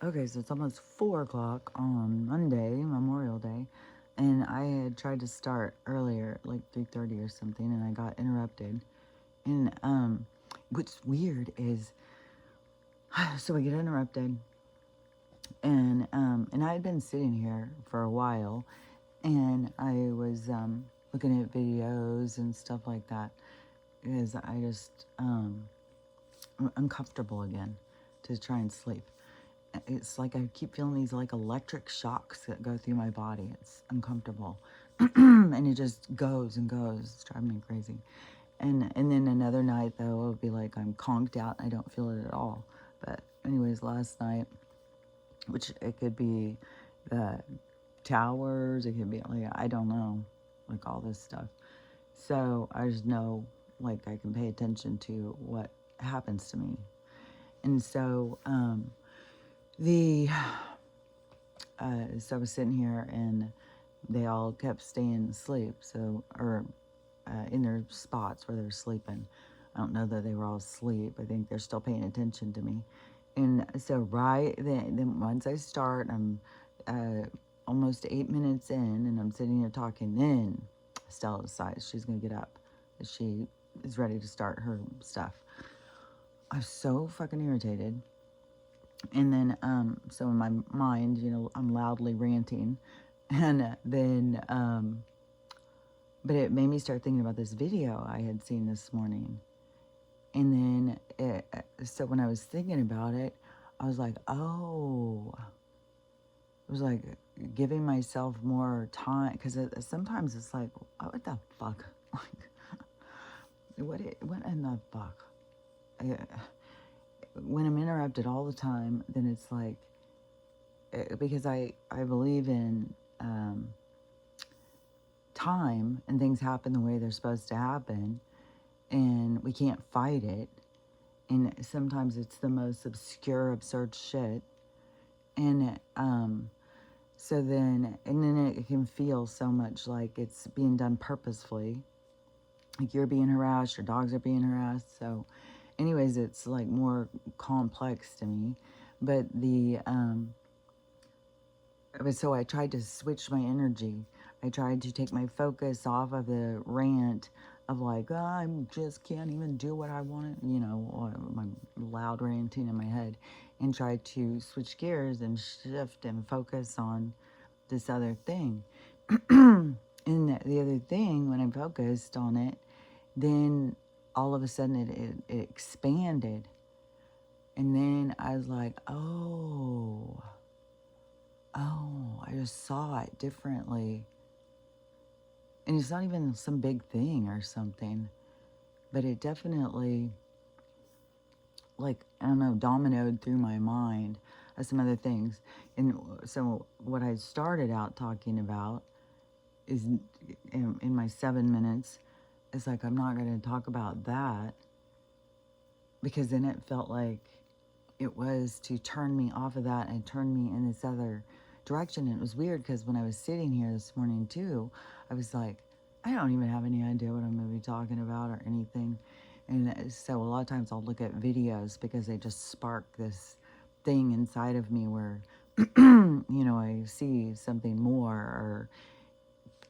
Okay, so it's almost 4 o'clock on Monday, Memorial Day, and I had tried to start earlier, like 3:30 or something, and I got interrupted. And what's weird is, so I get interrupted, and I had been sitting here for a while, and I was looking at videos and stuff like that, because I just I'm uncomfortable again to try and sleep. It's like I keep feeling these like electric shocks that go through my body. It's uncomfortable. And it just goes and goes. It's driving me crazy. And then another night though, it'll be like I'm conked out and I don't feel it at all. But anyways, last night, which it could be the towers, it could be like I don't know, like all this stuff. So I just know like I can pay attention to what happens to me. And so the so I was sitting here and they all kept staying asleep. So, or in their spots where they're sleeping. I don't know that they were all asleep. I think they're still paying attention to me. And so, right then once I start, I'm almost 8 minutes in, and I'm sitting here talking. Then Stella decides she's going to get up. She is ready to start her stuff. I'm so fucking irritated. And then, so in my mind, I'm loudly ranting. And then, but it made me start thinking about this video I had seen this morning. And then, so when I was thinking about it, I was like, oh, it was like giving myself more time. Because sometimes it's like, oh, what the fuck? Like, what in the fuck? I, when I'm interrupted all the time, then it's like, because I believe in time and things happen the way they're supposed to happen and we can't fight it, and sometimes it's the most obscure absurd shit, and so then and then it can feel so much like it's being done purposefully, like you're being harassed, your dogs are being harassed. So anyways, it's like more complex to me. But so I tried to switch my energy. I tried to take my focus off of the rant of like, oh, I just can't even do what I want, or my loud ranting in my head, and try to switch gears and shift and focus on this other thing. And the other thing, when I focused on it, then all of a sudden it expanded. And then I was like, oh, I just saw it differently. And it's not even some big thing or something, but it definitely, like, I don't know, dominoed through my mind as some other things. And so what I started out talking about is in my 7 minutes, it's like, I'm not going to talk about that because then it felt like it was to turn me off of that and turn me in this other direction. And it was weird because when I was sitting here this morning too, I was like, I don't even have any idea what I'm going to be talking about or anything. And so a lot of times I'll look at videos because they just spark this thing inside of me where, I see something more, or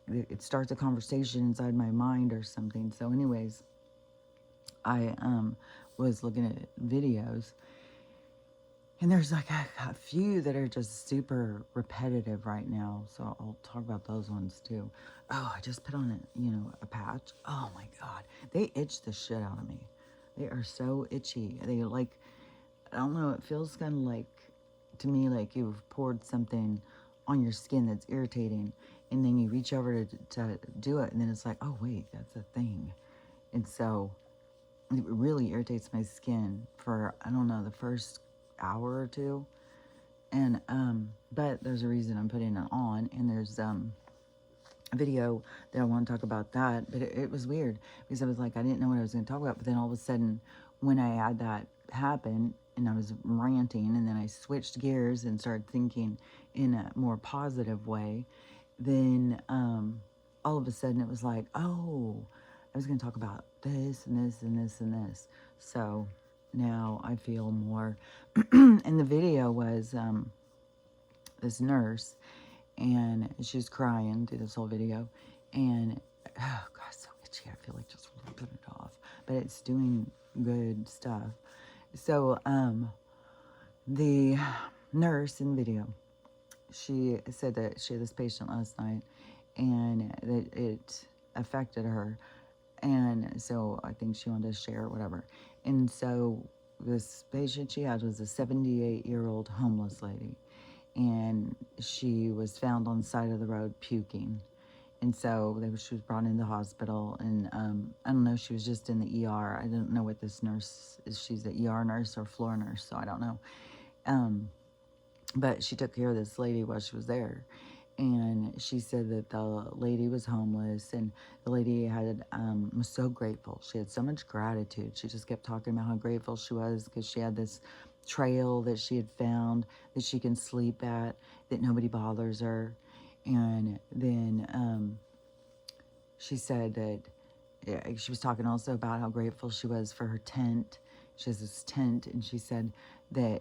it starts a conversation inside my mind or something. So anyways, I was looking at videos, and there's like a few that are just super repetitive right now. So I'll talk about those ones too. Oh, I just put on a patch. Oh my God. They itch the shit out of me. They are so itchy. They like, I don't know, it feels kind of like, to me, like you've poured something on your skin that's irritating. And then you reach over to do it. And then it's like, oh wait, that's a thing. And so it really irritates my skin for, I don't know, the first hour or two. And but there's a reason I'm putting it on, and there's a video that I want to talk about that. But it was weird because I was like, I didn't know what I was going to talk about. But then all of a sudden, when I had that happen and I was ranting, and then I switched gears and started thinking in a more positive way, then all of a sudden it was like, oh, I was going to talk about this and this and this and this. So now I feel more. And the video was this nurse, and she was crying through this whole video. And, oh, God, so itchy. I feel like just ripping it off. But it's doing good stuff. So, the nurse in the video, she said that she had this patient last night, and that it affected her. And so I think she wanted to share or whatever. And so this patient she had was a 78-year-old homeless lady. And she was found on the side of the road puking. And so she was brought into the hospital. And I don't know, she was just in the ER. I don't know what this nurse is. She's an ER nurse or floor nurse, so I don't know. But she took care of this lady while she was there. And she said that the lady was homeless, and the lady had was so grateful. She had so much gratitude. She just kept talking about how grateful she was because she had this trail that she had found that she can sleep at, that nobody bothers her. And then she said that she was talking also about how grateful she was for her tent. She has this tent, and she said that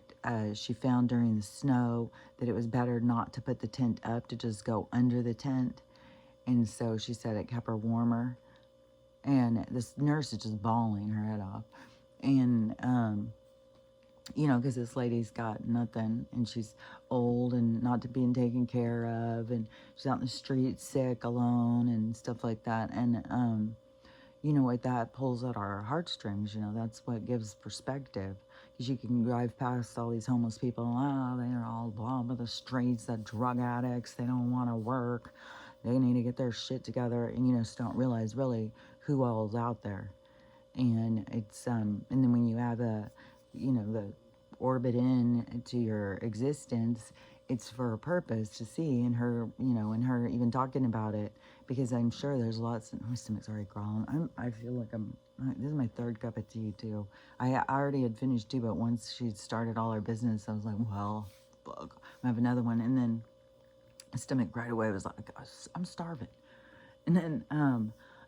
she found during the snow that it was better not to put the tent up, to just go under the tent. And so she said it kept her warmer. And this nurse is just bawling her head off. And, you know, because this lady's got nothing, and she's old and not being taken care of, and she's out in the street sick, alone, and stuff like that. And, you know what, that pulls at our heartstrings. You know, that's what gives perspective, because you can drive past all these homeless people. They're all bottom of the streets, the drug addicts, they don't want to work, they need to get their shit together, and you just don't realize really who all is out there. And it's and then when you have the orbit in to your existence, it's for a purpose to see. And her, and her even talking about it, because I'm sure there's lots of, my stomach's already growling. I feel like this is my third cup of tea too. I already had finished two, but once she started all her business, I was like, well, fuck, I have another one. And then my stomach right away was like, I'm starving. And then,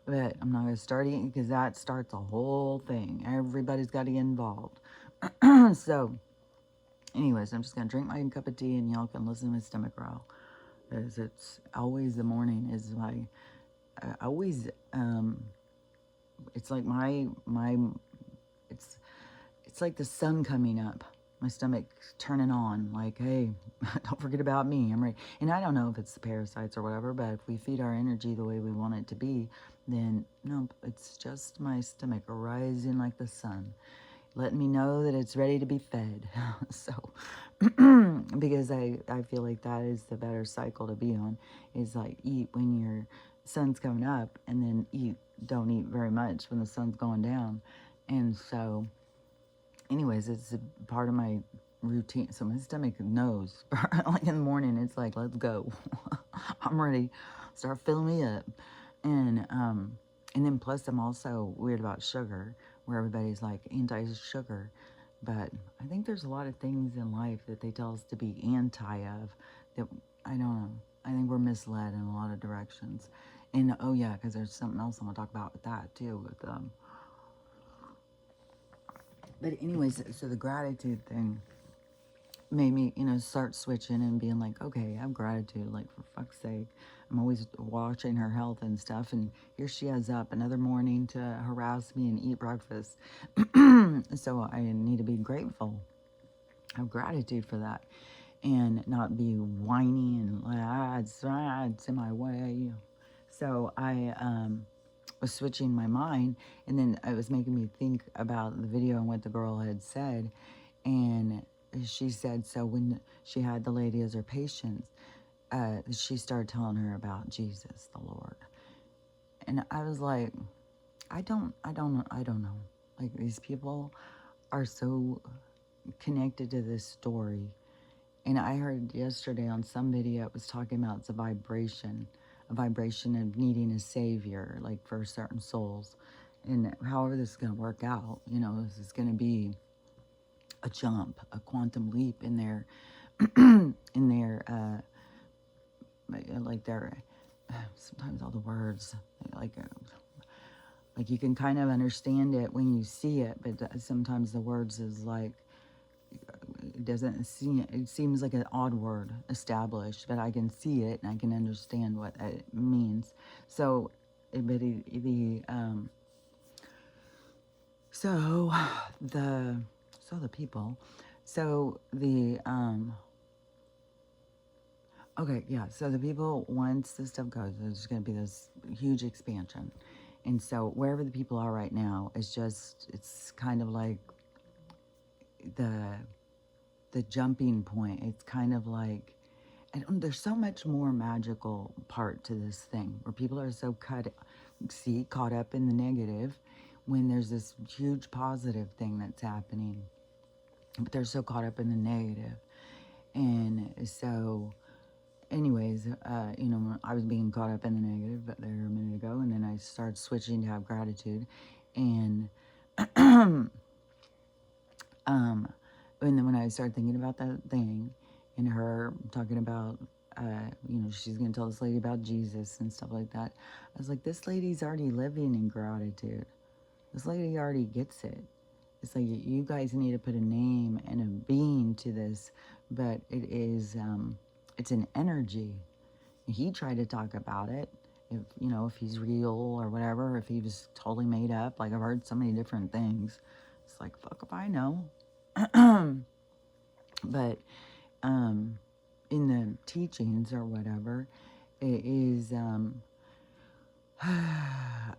but I'm not going to start eating, because that starts a whole thing. Everybody's got to get involved. So, anyways, I'm just going to drink my cup of tea, and y'all can listen to my stomach growl. Because it's always the morning is my, I always, it's like it's like the sun coming up. My stomach turning on, like, hey, don't forget about me. I'm ready. And I don't know if it's the parasites or whatever, but if we feed our energy the way we want it to be, then no, it's just my stomach rising like the sun, letting me know that it's ready to be fed. So, because I feel like that is the better cycle to be on, is like eat when your sun's coming up, and then don't eat very much when the sun's going down. And so, anyways, it's a part of my routine. So my stomach knows, like in the morning, it's like, let's go. I'm ready. Start filling me up. And then plus I'm also weird about sugar, where everybody's like anti-sugar. But I think there's a lot of things in life that they tell us to be anti of, that I don't know. I think we're misled in a lot of directions. And oh yeah, because there's something else I want to talk about with that too, with but anyways, so the gratitude thing made me, start switching and being like, okay, I have gratitude, like, for fuck's sake. I'm always watching her health and stuff, and here she is up another morning to harass me and eat breakfast. So I need to be grateful, have gratitude for that, and not be whiny and it's in my way. So I was switching my mind, and then it was making me think about the video and what the girl had said. And she said, so when she had the lady as her patient, she started telling her about Jesus, the Lord. And I was like, I don't know. Like, these people are so connected to this story. And I heard yesterday on some video, it was talking about it's a vibration of needing a savior, like for certain souls. And however this is going to work out, this is going to be a jump, a quantum leap in their, like their, sometimes all the words, like, Like, you can kind of understand it when you see it, but sometimes the words is like, it doesn't seem, it seems like an odd word, established, but I can see it and I can understand what it means. So, but so the, so the people, so the, okay, yeah, so the people, once this stuff goes, there's going to be this huge expansion. And so wherever the people are right now, it's just, it's kind of like the jumping point. It's kind of like, and there's so much more magical part to this thing where people are so caught up in the negative when there's this huge positive thing that's happening, but they're so caught up in the negative. And so anyways, I was being caught up in the negative there a minute ago, and then I started switching to have gratitude. And and then when I started thinking about that thing and her talking about, she's going to tell this lady about Jesus and stuff like that, I was like, this lady's already living in gratitude. This lady already gets it. It's like, you guys need to put a name and a being to this, but it is, it's an energy. He tried to talk about it, if he's real or whatever, if he was totally made up. Like, I've heard so many different things. It's like, fuck if I know. But in the teachings or whatever, it is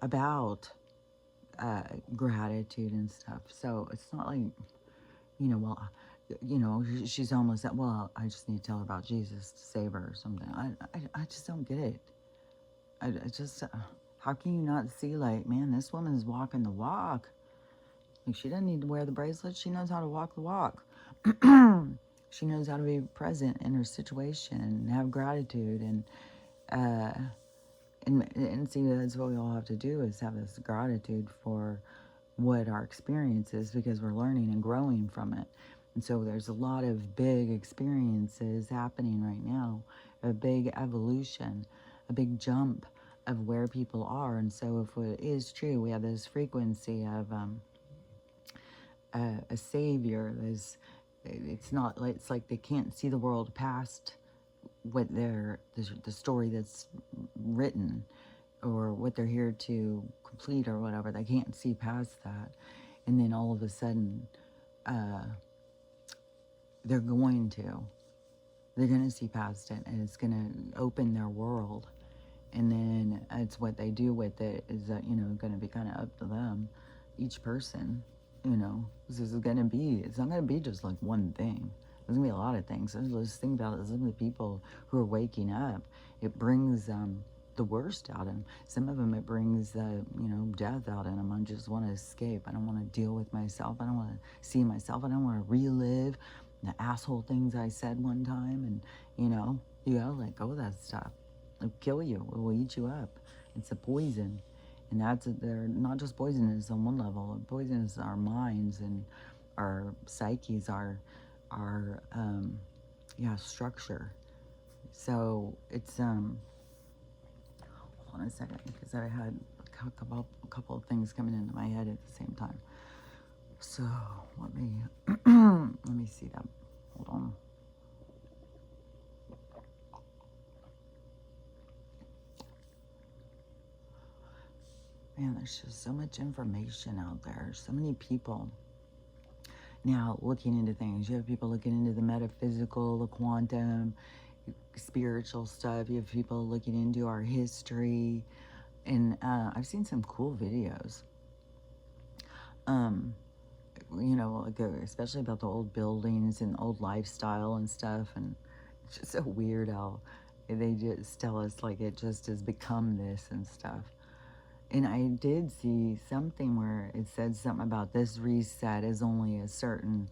about gratitude and stuff. So it's not like, she's almost at, well, I just need to tell her about Jesus to save her or something. I just don't get it. I just, how can you not see, like, man, this woman is walking the walk. Like, she doesn't need to wear the bracelet. She knows how to walk the walk. She knows how to be present in her situation and have gratitude and see, that's what we all have to do, is have this gratitude for what our experience is, because we're learning and growing from it. And so there's a lot of big experiences happening right now, a big evolution, a big jump of where people are. And so if it is true, we have this frequency of a savior. It's not like, it's like they can't see the world past what the story that's written, or what they're here to complete or whatever. They can't see past that. And then all of a sudden, they're going to see past it, and it's going to open their world. And then it's what they do with it is that, going to be kind of up to them, each person. This is going to be, it's not going to be just like one thing. There's going to be a lot of things. Just think about it. Some of the people who are waking up, it brings the worst out of them. Some of them, it brings, death out in them. I just want to escape. I don't want to deal with myself. I don't want to see myself. I don't want to relive the asshole things I said one time. And, you gotta let go of that stuff. It'll kill you. It will eat you up. It's a poison. And they're not just poisonous on one level. Poisonous our minds and our psyches, our structure. So it's, hold on a second, because I had a couple of things coming into my head at the same time. So let me, let me see that. Hold on. Man, there's just so much information out there. So many people now looking into things. You have people looking into the metaphysical, the quantum, spiritual stuff. You have people looking into our history. And I've seen some cool videos. Especially about the old buildings and old lifestyle and stuff. And it's just so weird how they just tell us like it just has become this and stuff. And I did see something where it said something about this reset is only a certain,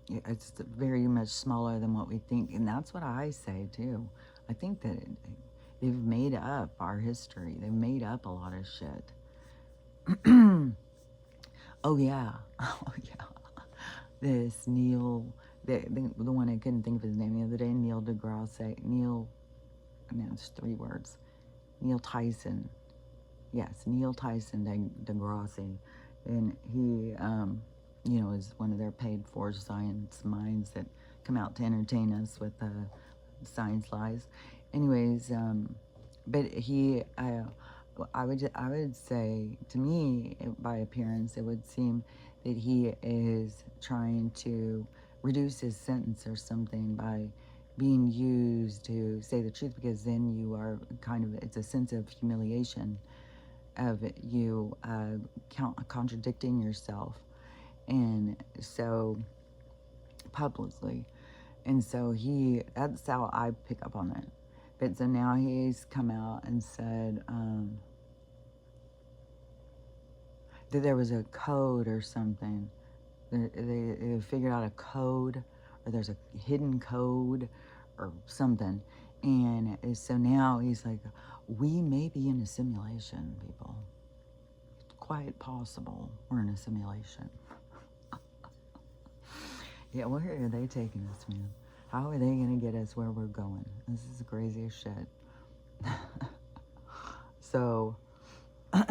it's very much smaller than what we think. And that's what I say too. I think that they've made up our history. They've made up a lot of shit. Oh yeah. Oh yeah. This Neil, the one I couldn't think of his name the other day, Neil deGrasse, it's 3 words. Neil Tyson. Yes, Neil Tyson deGrasse, and he, is one of their paid for science minds that come out to entertain us with science lies. Anyways, but I would say, to me, by appearance, it would seem that he is trying to reduce his sentence or something by being used to say the truth, because then you are kind of, it's a sense of humiliation of you contradicting yourself, and so publicly. And so that's how I pick up on it. But so now he's come out and said that there was a code or something. They figured out a code, or there's a hidden code or something. And so now he's like, we may be in a simulation, people. It's quite possible we're in a simulation. Yeah, where are they taking us, man? How are they going to get us where we're going? This is the craziest shit. So, I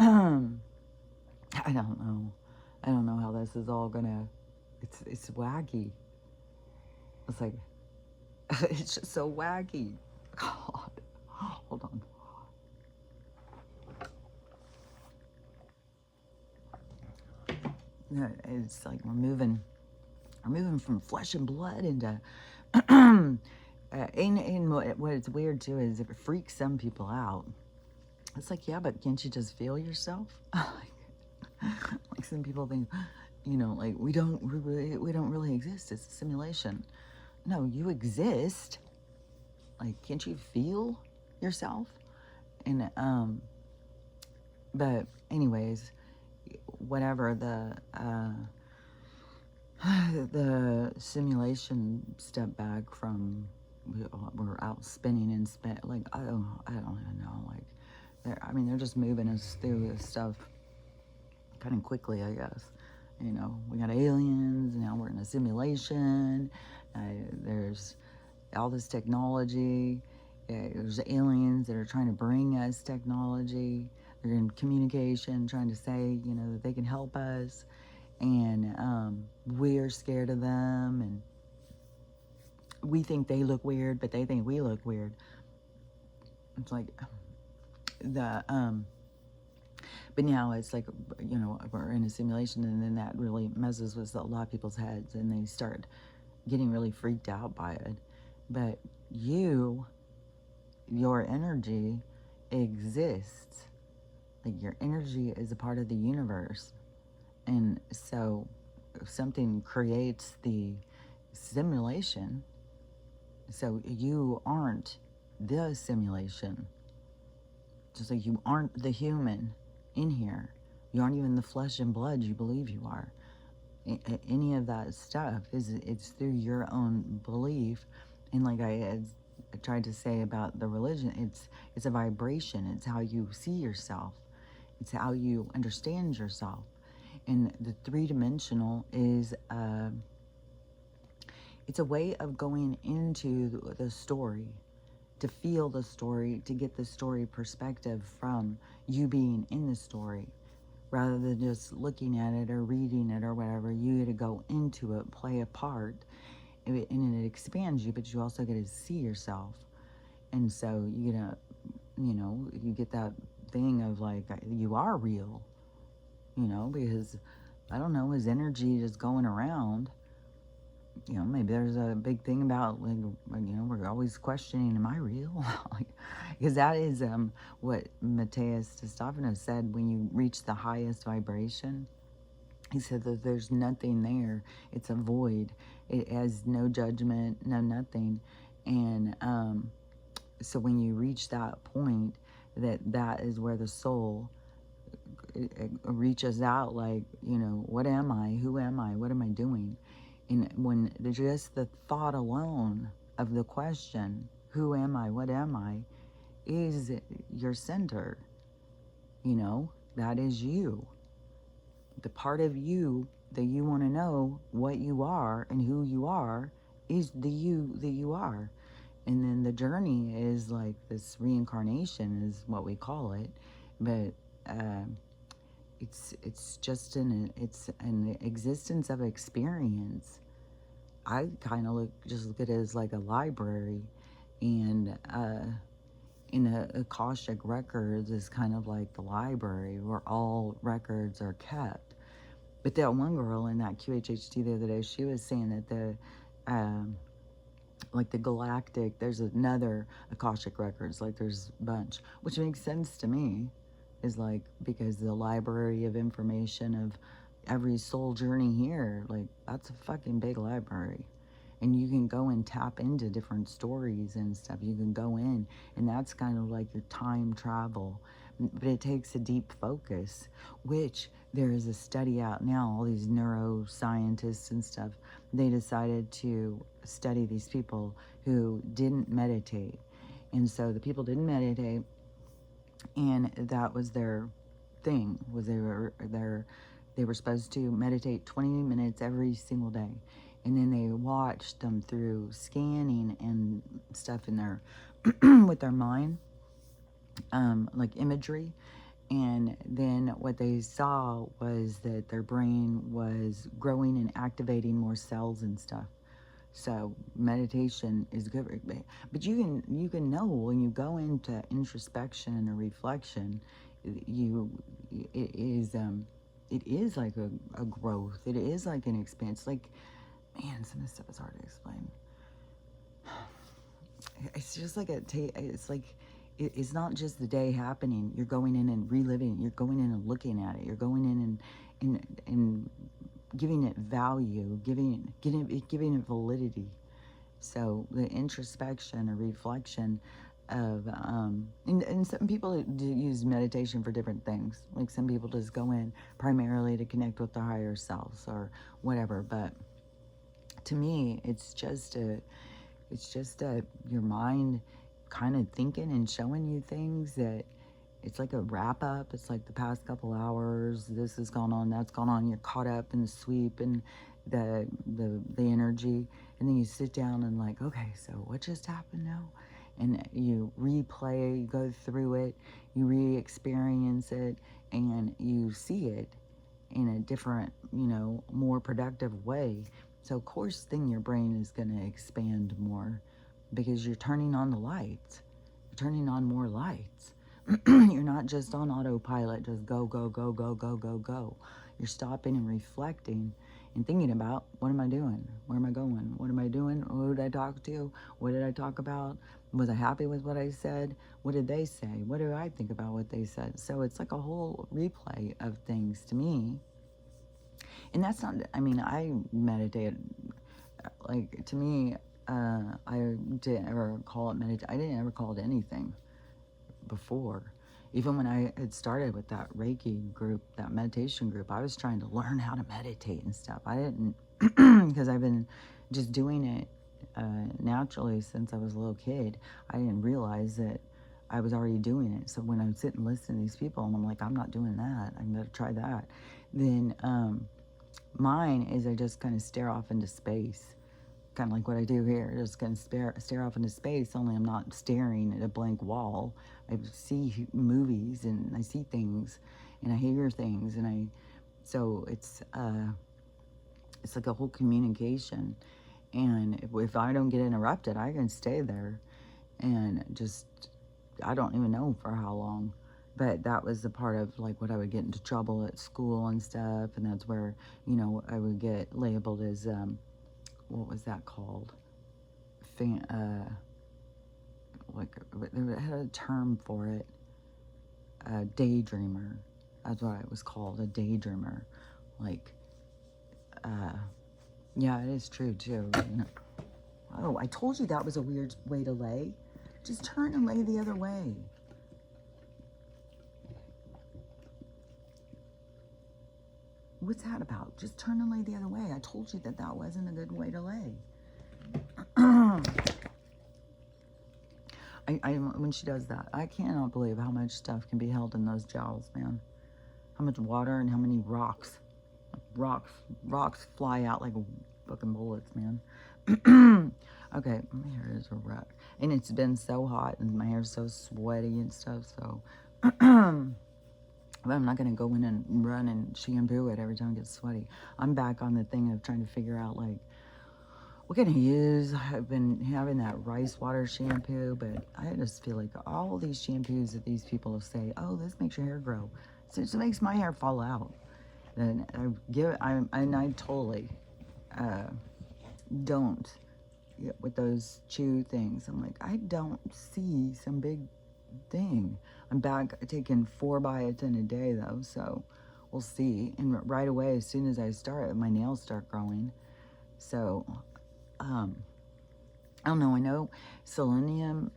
don't know. I don't know how this is all gonna. It's wacky. It's like, it's just so wacky. God, hold on. Yeah, it's like we're moving from flesh and blood into. And what's weird too is it freaks some people out. It's like, yeah, but can't you just feel yourself? Like some people think, like we don't really exist. It's a simulation. No, you exist. Like, can't you feel yourself? And but anyways, whatever the simulation step back from, we're out spinning and like I don't even know, like they're just moving us through this stuff kind of quickly, I guess. We got aliens, now we're in a simulation. There's all this technology. There's aliens that are trying to bring us technology. They're in communication, trying to say, that they can help us. And we're scared of them. And we think they look weird, but they think we look weird. It's like but now it's like, we're in a simulation, and then that really messes with a lot of people's heads, and they start getting really freaked out by it. But your energy exists. Like, your energy is a part of the universe. And so if something creates the simulation, so you aren't the simulation. Just like you aren't the human in here. You aren't even the flesh and blood you believe you are. Any of that stuff it's through your own belief. And like I tried to say about the religion, it's a vibration. It's how you see yourself. It's how you understand yourself. And the three-dimensional is it's a way of going into the story, to feel the story, to get the story perspective from you being in the story, rather than just looking at it or reading it or whatever. You get to go into it, play a part, and it expands you, but you also get to see yourself. And so you get you get that thing of like, you are real, because I don't know, his energy is going around. Maybe there's a big thing about, like, we're always questioning, am I real? Because that is what Matthias Stefano said. When you reach the highest vibration, he said that there's nothing there. It's a void. It has no judgment, no nothing. And so when you reach that point, that is where the soul it reaches out, like, what am I? Who am I? What am I doing? And when just the thought alone of the question, who am I? What am I? Is your center. That is you. The part of you that you want to know what you are and who you are is the you that you are. And then the journey is like this reincarnation is what we call it. But it's just it's an existence of experience. I kind of just look at it as like a library, and in a Akashic Records is kind of like the library where all records are kept. But that one girl in that QHHT the other day, she was saying that um, like the galactic, there's another Akashic Records, like there's a bunch, which makes sense to me, is like, because the library of information of every soul journey here, like that's a fucking big library. And you can go and tap into different stories and stuff. You can go in, and that's kind of like your time travel. But it takes a deep focus, which there is a study out now, all these neuroscientists and stuff, they decided to study these people who didn't meditate. And so the people didn't meditate, and that was their thing, was they were supposed to meditate 20 minutes every single day. And then they watched them through scanning and stuff in their with their mind, like imagery. And then what they saw was that their brain was growing and activating more cells and stuff. So meditation is good, but you can know when you go into introspection and a reflection, you it is like a growth. It is like an expanse. Like, man, some of this stuff is hard to explain. It's just like it's like it's not just the day happening. You're going in and reliving it. You're going in and looking at it. You're going in and giving it value, giving it validity. So the introspection or reflection of and some people do use meditation for different things. Like some people just go in primarily to connect with their higher selves or whatever. But to me, it's just your mind kind of thinking and showing you things that it's like a wrap up. It's like the past couple hours, this has gone on, that's gone on. You're caught up in the sweep and the energy, and then you sit down and like, okay, so what just happened now? And you replay, you go through it, you re-experience it, and you see it in a different, more productive way. So of course, then your brain is going to expand more because you're turning on the lights. You're turning on more lights. You're not just on autopilot, just go, go, go, go, go, go, go. You're stopping and reflecting and thinking about, what am I doing? Where am I going? What am I doing? Who did I talk to? What did I talk about? Was I happy with what I said? What did they say? What do I think about what they said? So it's like a whole replay of things to me. And that's not, I mean, I meditate, like, to me, I didn't ever call it meditation. I didn't ever call it anything before. Even when I had started with that Reiki group, that meditation group, I was trying to learn how to meditate and stuff. I didn't, because I've been just doing it naturally since I was a little kid. I didn't realize that I was already doing it. So when I would sit and listen to these people, and I'm like, I'm not doing that. I'm going to try that. Then mine is I just kind of stare off into space. Kind of like what I do here, just kind of stare off into space, only I'm not staring at a blank wall. I see movies and I see things and I hear things, and so it's like a whole communication. And if I don't get interrupted, I can stay there and just, I don't even know for how long. But that was the part of like what I would get into trouble at school and stuff, and that's where, I would get labeled as what was that called? Like, it had a term for it. A daydreamer. That's what it was called, a daydreamer. Like, yeah, it is true too. Oh, I told you that was a weird way to lay. Just turn and lay the other way. What's that about? Just turn and lay the other way. I told you that wasn't a good way to lay. When she does that, I cannot believe how much stuff can be held in those jowls, man. How much water and how many rocks. Rocks fly out like fucking bullets, man. Okay, my hair is a wreck. And it's been so hot and my hair's so sweaty and stuff, so But I'm not going to go in and run and shampoo it every time it gets sweaty. I'm back on the thing of trying to figure out, like, what can I use? I've been having that rice water shampoo, but I just feel like all these shampoos that these people say, oh, this makes your hair grow. So it just makes my hair fall out. And I totally don't get with those chew things. I'm like, I don't see some big thing. I'm back taking 4 biotin a day though, so we'll see. And right away, as soon as I start, my nails start growing. So, I don't know. I know selenium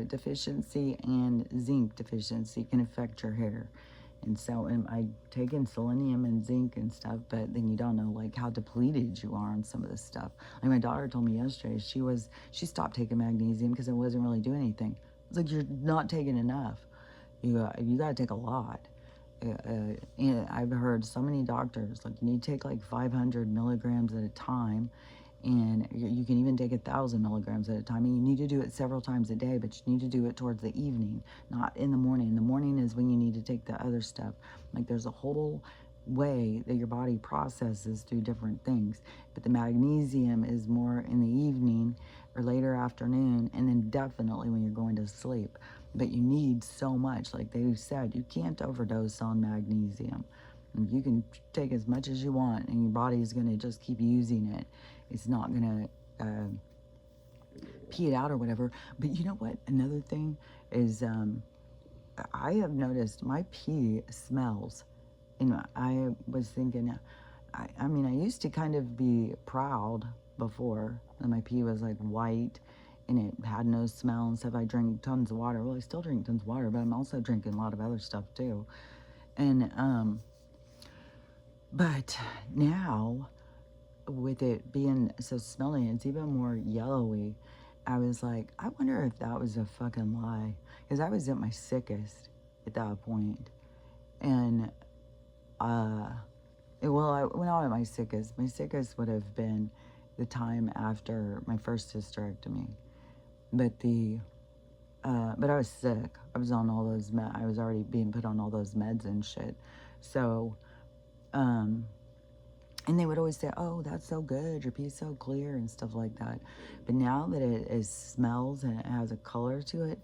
deficiency and zinc deficiency can affect your hair. And so I taken selenium and zinc and stuff, but then you don't know like how depleted you are on some of this stuff. Like my daughter told me yesterday, she stopped taking magnesium because it wasn't really doing anything. It's like, you're not taking enough. You got to take a lot. And I've heard so many doctors, like, you need to take like 500 milligrams at a time, and you can even take 1,000 milligrams at a time, and you need to do it several times a day, but you need to do it towards the evening, not in the morning. The morning is when you need to take the other stuff. Like, there's a whole way that your body processes through different things, but the magnesium is more in the evening or later afternoon, and then definitely when you're going to sleep. But you need so much. Like they said, you can't overdose on magnesium. You can take as much as you want, and your body is going to just keep using it. It's not going to pee it out or whatever. But you know what? Another thing is, I have noticed my pee smells. And I was thinking, I mean, I used to kind of be proud before that my pee was like white and it had no smell and stuff. I drink tons of water. Well, I still drink tons of water, but I'm also drinking a lot of other stuff too. And, but now, with it being so smelly, it's even more yellowy. I was like, I wonder if that was a fucking lie. Because I was at my sickest at that point. And, when I was my sickest would have been the time after my first hysterectomy. But I was sick. I was on all those I was already being put on all those meds and shit. So, and they would always say, oh, that's so good, your pee's so clear and stuff like that. But now that it smells and it has a color to it,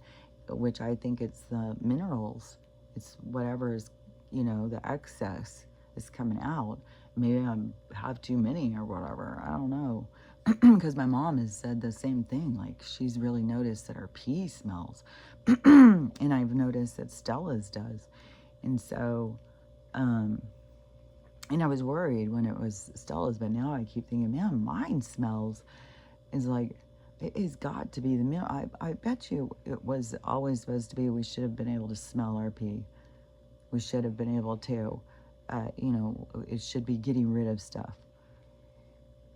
which I think it's the minerals, it's whatever is, the excess is coming out. Maybe I have too many or whatever. I don't know. Because my mom has said the same thing. Like, she's really noticed that her pee smells. And I've noticed that Stella's does. And so, and I was worried when it was Stella's, but now I keep thinking, man, mine smells. Is like, it has got to be the milk. I bet you it was always supposed to be, we should have been able to smell our pee. We should have been able to, it should be getting rid of stuff.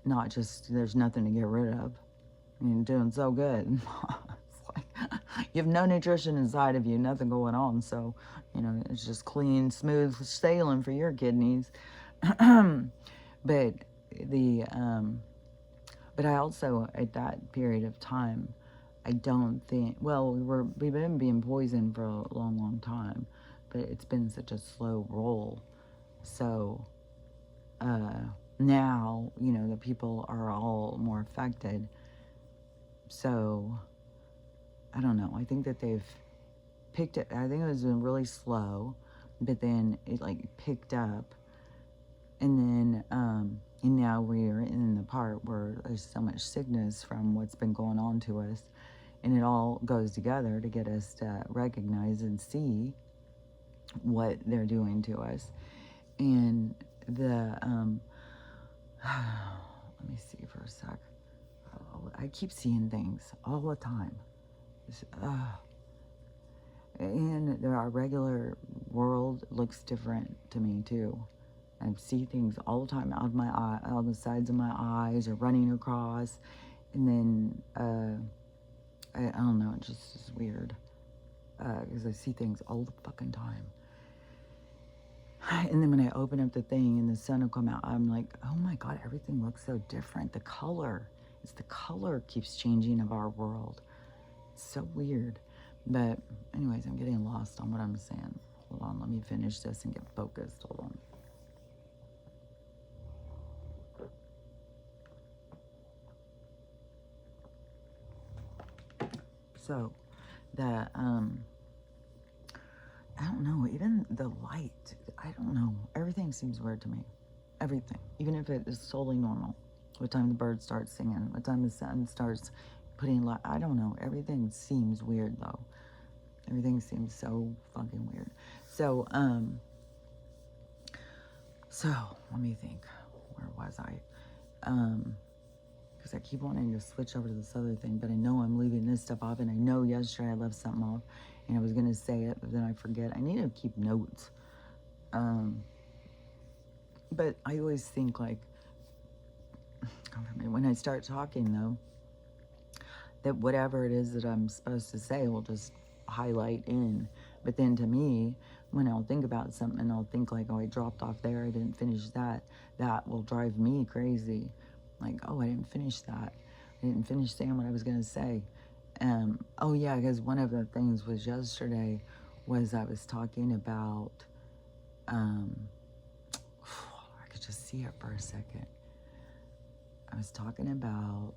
Not just, there's nothing to get rid of. You're doing so good. It's like, you have no nutrition inside of you, nothing going on. So, it's just clean, smooth sailing for your kidneys. But but I also, at that period of time, I don't think, well, we've been being poisoned for a long, long time, but it's been such a slow roll. So, now, the people are all more affected. So, I don't know. I think that they've picked it. I think it was really slow, but then it like picked up. And then, and now we're in the part where there's so much sickness from what's been going on to us. And it all goes together to get us to recognize and see what they're doing to us. And let me see for a sec. Oh, I keep seeing things all the time. And our regular world looks different to me too. I see things all the time out of my eye, on the sides of my eyes, or running across, and then I don't know. It just is weird because I see things all the fucking time. And then when I open up the thing and the sun will come out, I'm like, oh my God, everything looks so different. The color, it's the color keeps changing of our world. It's so weird. But anyways, I'm getting lost on what I'm saying. Hold on, let me finish this and get focused. Hold on. So, the, I don't know, even the light, I don't know. Everything seems weird to me. Everything. Even if it is totally normal. What time the birds start singing, what time the sun starts putting light, I don't know. Everything seems weird, though. Everything seems so fucking weird. So, let me think. Where was I? Because I keep wanting to switch over to this other thing, but I know I'm leaving this stuff off, and I know yesterday I left something off, and I was going to say it, but then I forget. I need to keep notes. But I always think, like, when I start talking, though, that whatever it is that I'm supposed to say will just highlight in. But then to me, when I'll think about something and I'll think like, oh, I dropped off there, I didn't finish that, that will drive me crazy. Like, oh, I didn't finish that. I didn't finish saying what I was going to say. Oh, yeah, because one of the things was yesterday was I was talking about, I could just see it for a second. I was talking about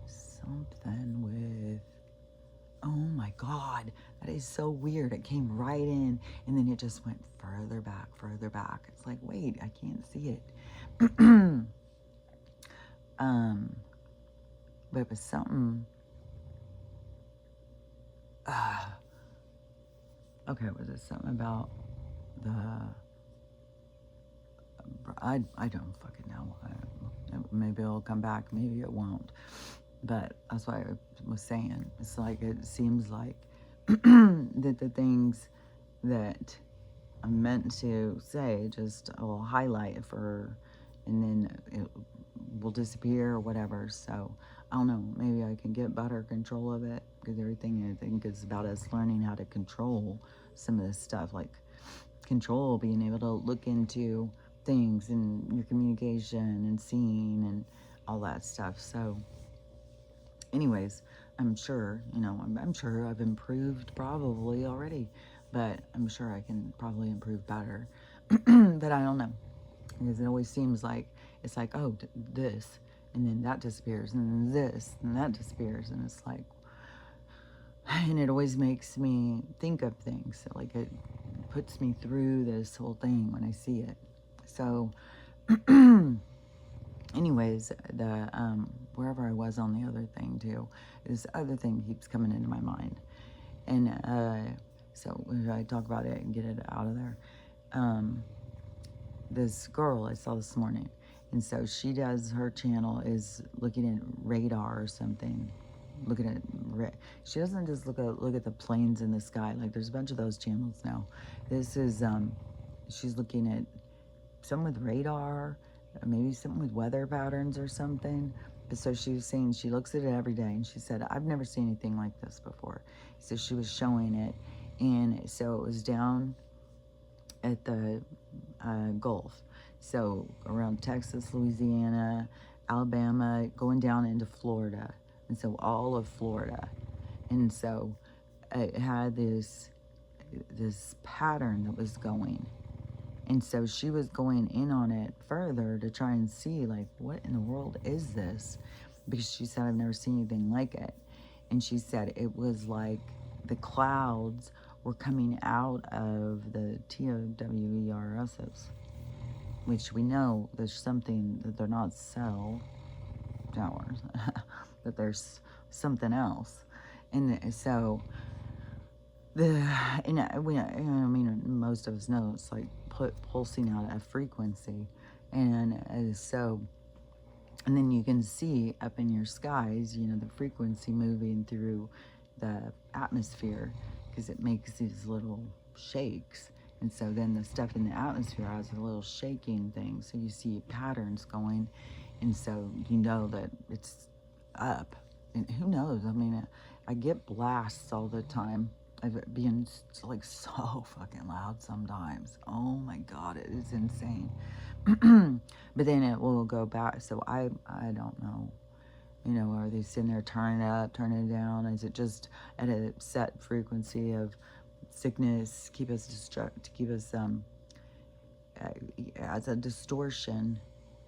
something with, oh my God, that is so weird. It came right in and then it just went further back, further back. It's like, wait, I can't see it. But it was something, okay, was it something about the, I don't fucking know. Maybe it'll come back, maybe it won't. But that's what I was saying. It's like, it seems like that the things that I'm meant to say just will highlight for, and then it will disappear or whatever. So I don't know, maybe I can get better control of it, because everything I think is about us learning how to control some of this stuff, like control being able to look into things and your communication and seeing and all that stuff. So anyways, I'm sure, I'm sure I've improved probably already, but I'm sure I can probably improve better. But I don't know, because it always seems like it's like, oh, this, and then that disappears, and then this, and that disappears, and it's like, and it always makes me think of things. So, like, it puts me through this whole thing when I see it. So, anyways, the wherever I was on the other thing too, this other thing keeps coming into my mind, and so I talk about it and get it out of there. This girl I saw this morning, and so she does, her channel is looking at radar or something. Looking at, she doesn't just look at the planes in the sky. Like, there's a bunch of those channels now. This is she's looking at something with radar, maybe something with weather patterns or something. But so she was saying she looks at it every day, and she said, I've never seen anything like this before. So she was showing it, and so it was down at the Gulf. So around Texas, Louisiana, Alabama, going down into Florida. And so all of Florida. And so it had this pattern that was going. And so she was going in on it further to try and see, like, what in the world is this? Because she said, I've never seen anything like it. And she said it was like the clouds were coming out of the TOWERSs, which we know there's something, that they're not cell towers, that there's something else. And so most of us know it's like pulsing out a frequency. And so, and then you can see up in your skies, the frequency moving through the atmosphere, because it makes these little shakes. And so then the stuff in the atmosphere has a little shaking thing. So you see patterns going. And so you know that it's up. And who knows? I mean, I get blasts all the time of it being like so fucking loud sometimes. Oh my God, it is insane. But then it will go back. So I don't know. Are they sitting there turning it up, turning it down? Is it just at a set frequency of sickness, to keep us uh, as a distortion,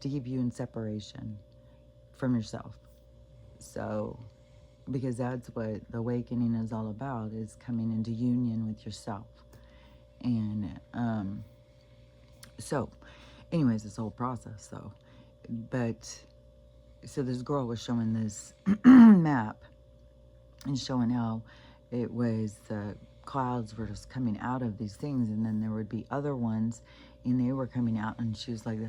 to keep you in separation from yourself. So, because that's what the awakening is all about, is coming into union with yourself. And so, anyways, this whole process, though. But, so this girl was showing this map and showing how it was the clouds were just coming out of these things, and then there would be other ones, and they were coming out, and she was like,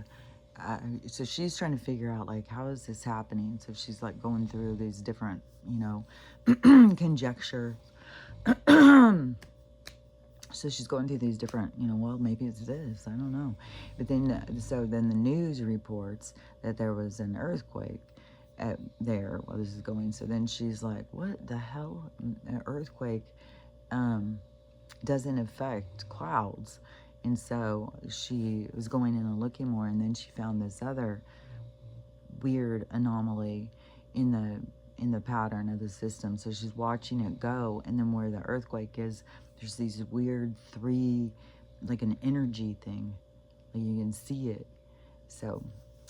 so she's trying to figure out, like, how is this happening? So she's like going through these different, conjecture. So she's going through these different, well, maybe it's this, I don't know. But then, so then the news reports that there was an earthquake there while this is going. So then she's like, what the hell? An earthquake doesn't affect clouds. And so she was going in and looking more, and then she found this other weird anomaly in the pattern of the system. So she's watching it go, and then where the earthquake is, there's these weird three, like an energy thing, like you can see it. So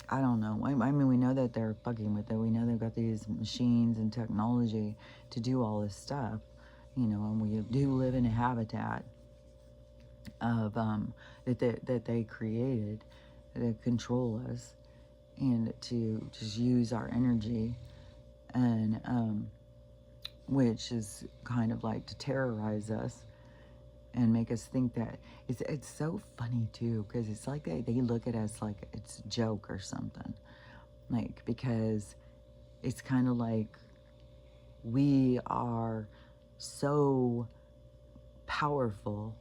I don't know. I mean, we know that they're fucking with it. We know they've got these machines and technology to do all this stuff, and we do live in a habitat of that they created to control us and to just use our energy, and which is kind of like to terrorize us and make us think that it's so funny too, because it's like they look at us like it's a joke or something, like, because it's kind of like we are so powerful,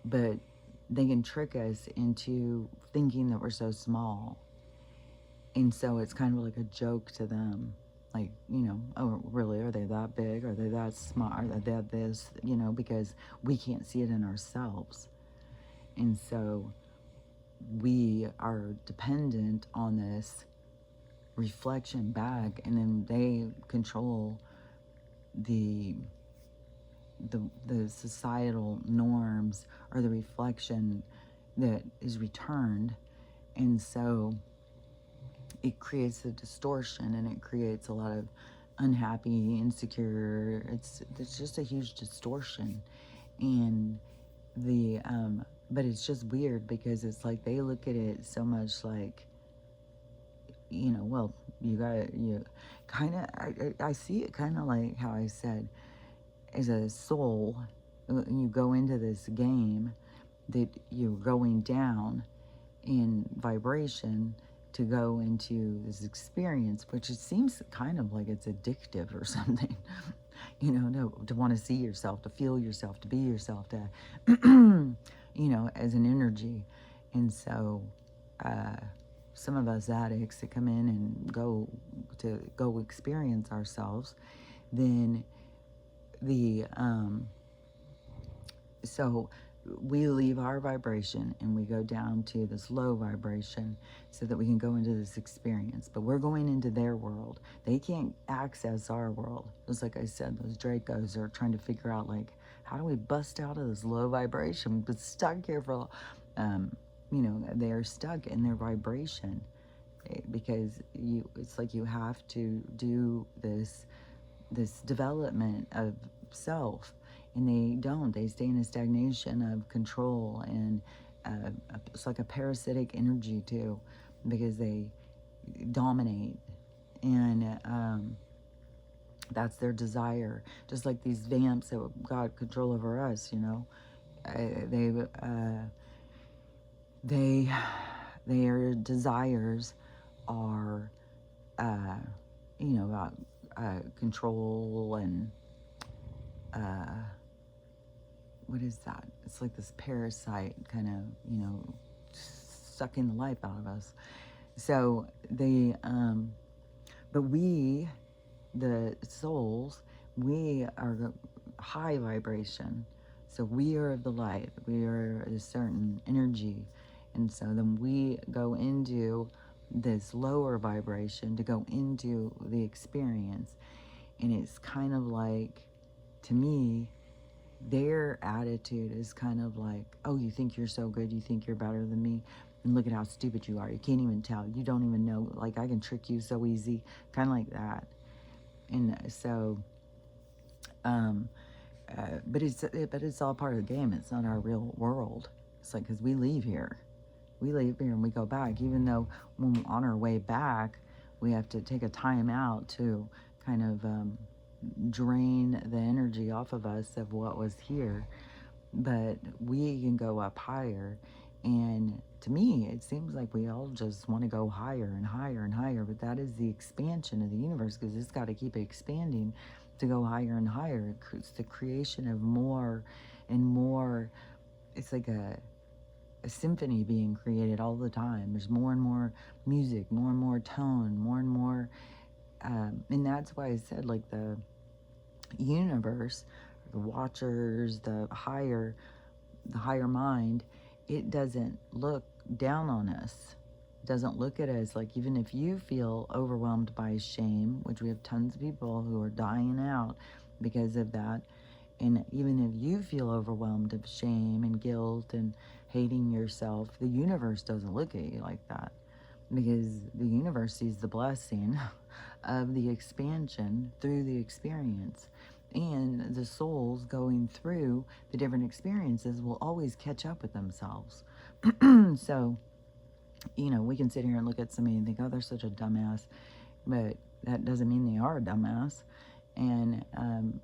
but they can trick us into thinking that we're so small. And so it's kind of like a joke to them. Like, oh, really? Are they that big? Are they that smart? Are they that this? Because we can't see it in ourselves. And so we are dependent on this reflection back, and then they control the societal norms, or the reflection that is returned. And so it creates a distortion, and it creates a lot of unhappy, insecure. It's just a huge distortion. And but it's just weird, because it's like they look at it so much like, well, you kind of, I see it kind of like how I said, as a soul, you go into this game that you're going down in vibration to go into this experience, which it seems kind of like it's addictive or something, to want to see yourself, to feel yourself, to be yourself, to, as an energy. And so, some of us addicts that come in and go experience ourselves, then so we leave our vibration and we go down to this low vibration so that we can go into this experience. But we're going into their world. They can't access our world. Just like I said, those Dracos are trying to figure out, like, how do we bust out of this low vibration? But stuck here for, they are stuck in their vibration, because it's like you have to do this development of self, and they don't. They stay in a stagnation of control, and it's like a parasitic energy too, because they dominate, and that's their desire. Just like these vamps that got control over us, their desires are, about control and what is that? It's like this parasite kind of, sucking the life out of us. So but we, the souls, we are high vibration. So we are of the light. We are a certain energy. And so then we go into this lower vibration to go into the experience. And it's kind of like, to me, their attitude is kind of like, oh, you think you're so good, you think you're better than me, and look at how stupid you are. You can't even tell. You don't even know. Like, I can trick you so easy, kind of like that. And so, um, but it's all part of the game. It's not our real world. It's like, because we leave here and we go back. Even though when we're on our way back, we have to take a time out to kind of drain the energy off of us of what was here. But we can go up higher. And to me, it seems like we all just want to go higher and higher and higher. But that is the expansion of the universe, because it's got to keep expanding to go higher and higher. It's the creation of more and more. It's like a symphony being created all the time. There's more and more music, more and more tone, more and more. And that's why I said, like, the universe, the watchers, the higher mind, it doesn't look down on us. It doesn't look at us like, even if you feel overwhelmed by shame, which we have tons of people who are dying out because of that, and even if you feel overwhelmed of shame and guilt and hating yourself, the universe doesn't look at you like that, because the universe sees the blessing of the expansion through the experience. And the souls going through the different experiences will always catch up with themselves. So, we can sit here and look at somebody and think, oh, they're such a dumbass. But that doesn't mean they are a dumbass. And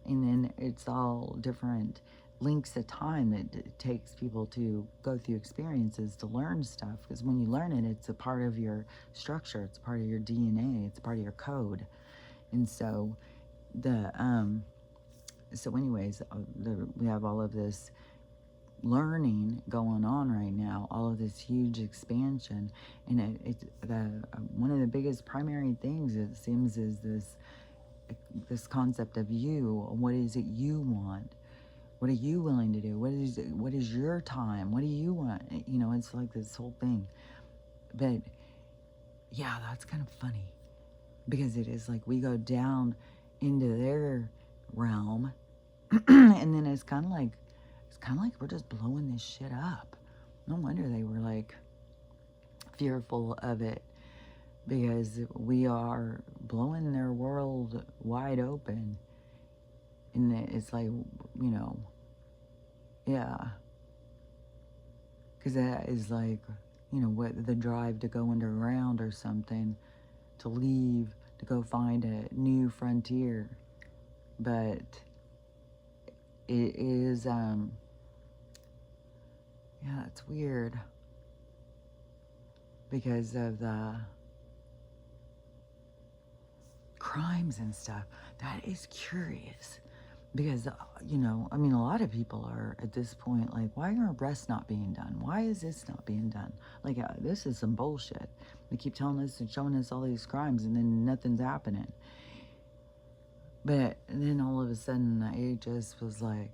then it's all different lengths of time that it takes people to go through experiences to learn stuff. Because when you learn it, it's a part of your structure, it's part of your DNA, it's part of your code. And so anyways, we have all of this learning going on right now, all of this huge expansion, and it's one of the biggest primary things, it seems, is this concept of you. What is it you want? What are you willing to do? What is your time? What do you want? It's like this whole thing. But yeah, that's kind of funny, because it is like we go down into their realm, and then it's kind of like we're just blowing this shit up. No wonder they were like fearful of it, because we are blowing their world wide open. And it's like, yeah, because that is like, what the drive to go underground or something, to leave, to go find a new frontier. But it is, yeah, it's weird because of the crimes and stuff. That is curious. Because, a lot of people are at this point like, why are arrests not being done? Why is this not being done? Like, this is some bullshit. They keep telling us and showing us all these crimes, and then nothing's happening. But then all of a sudden, I just was like,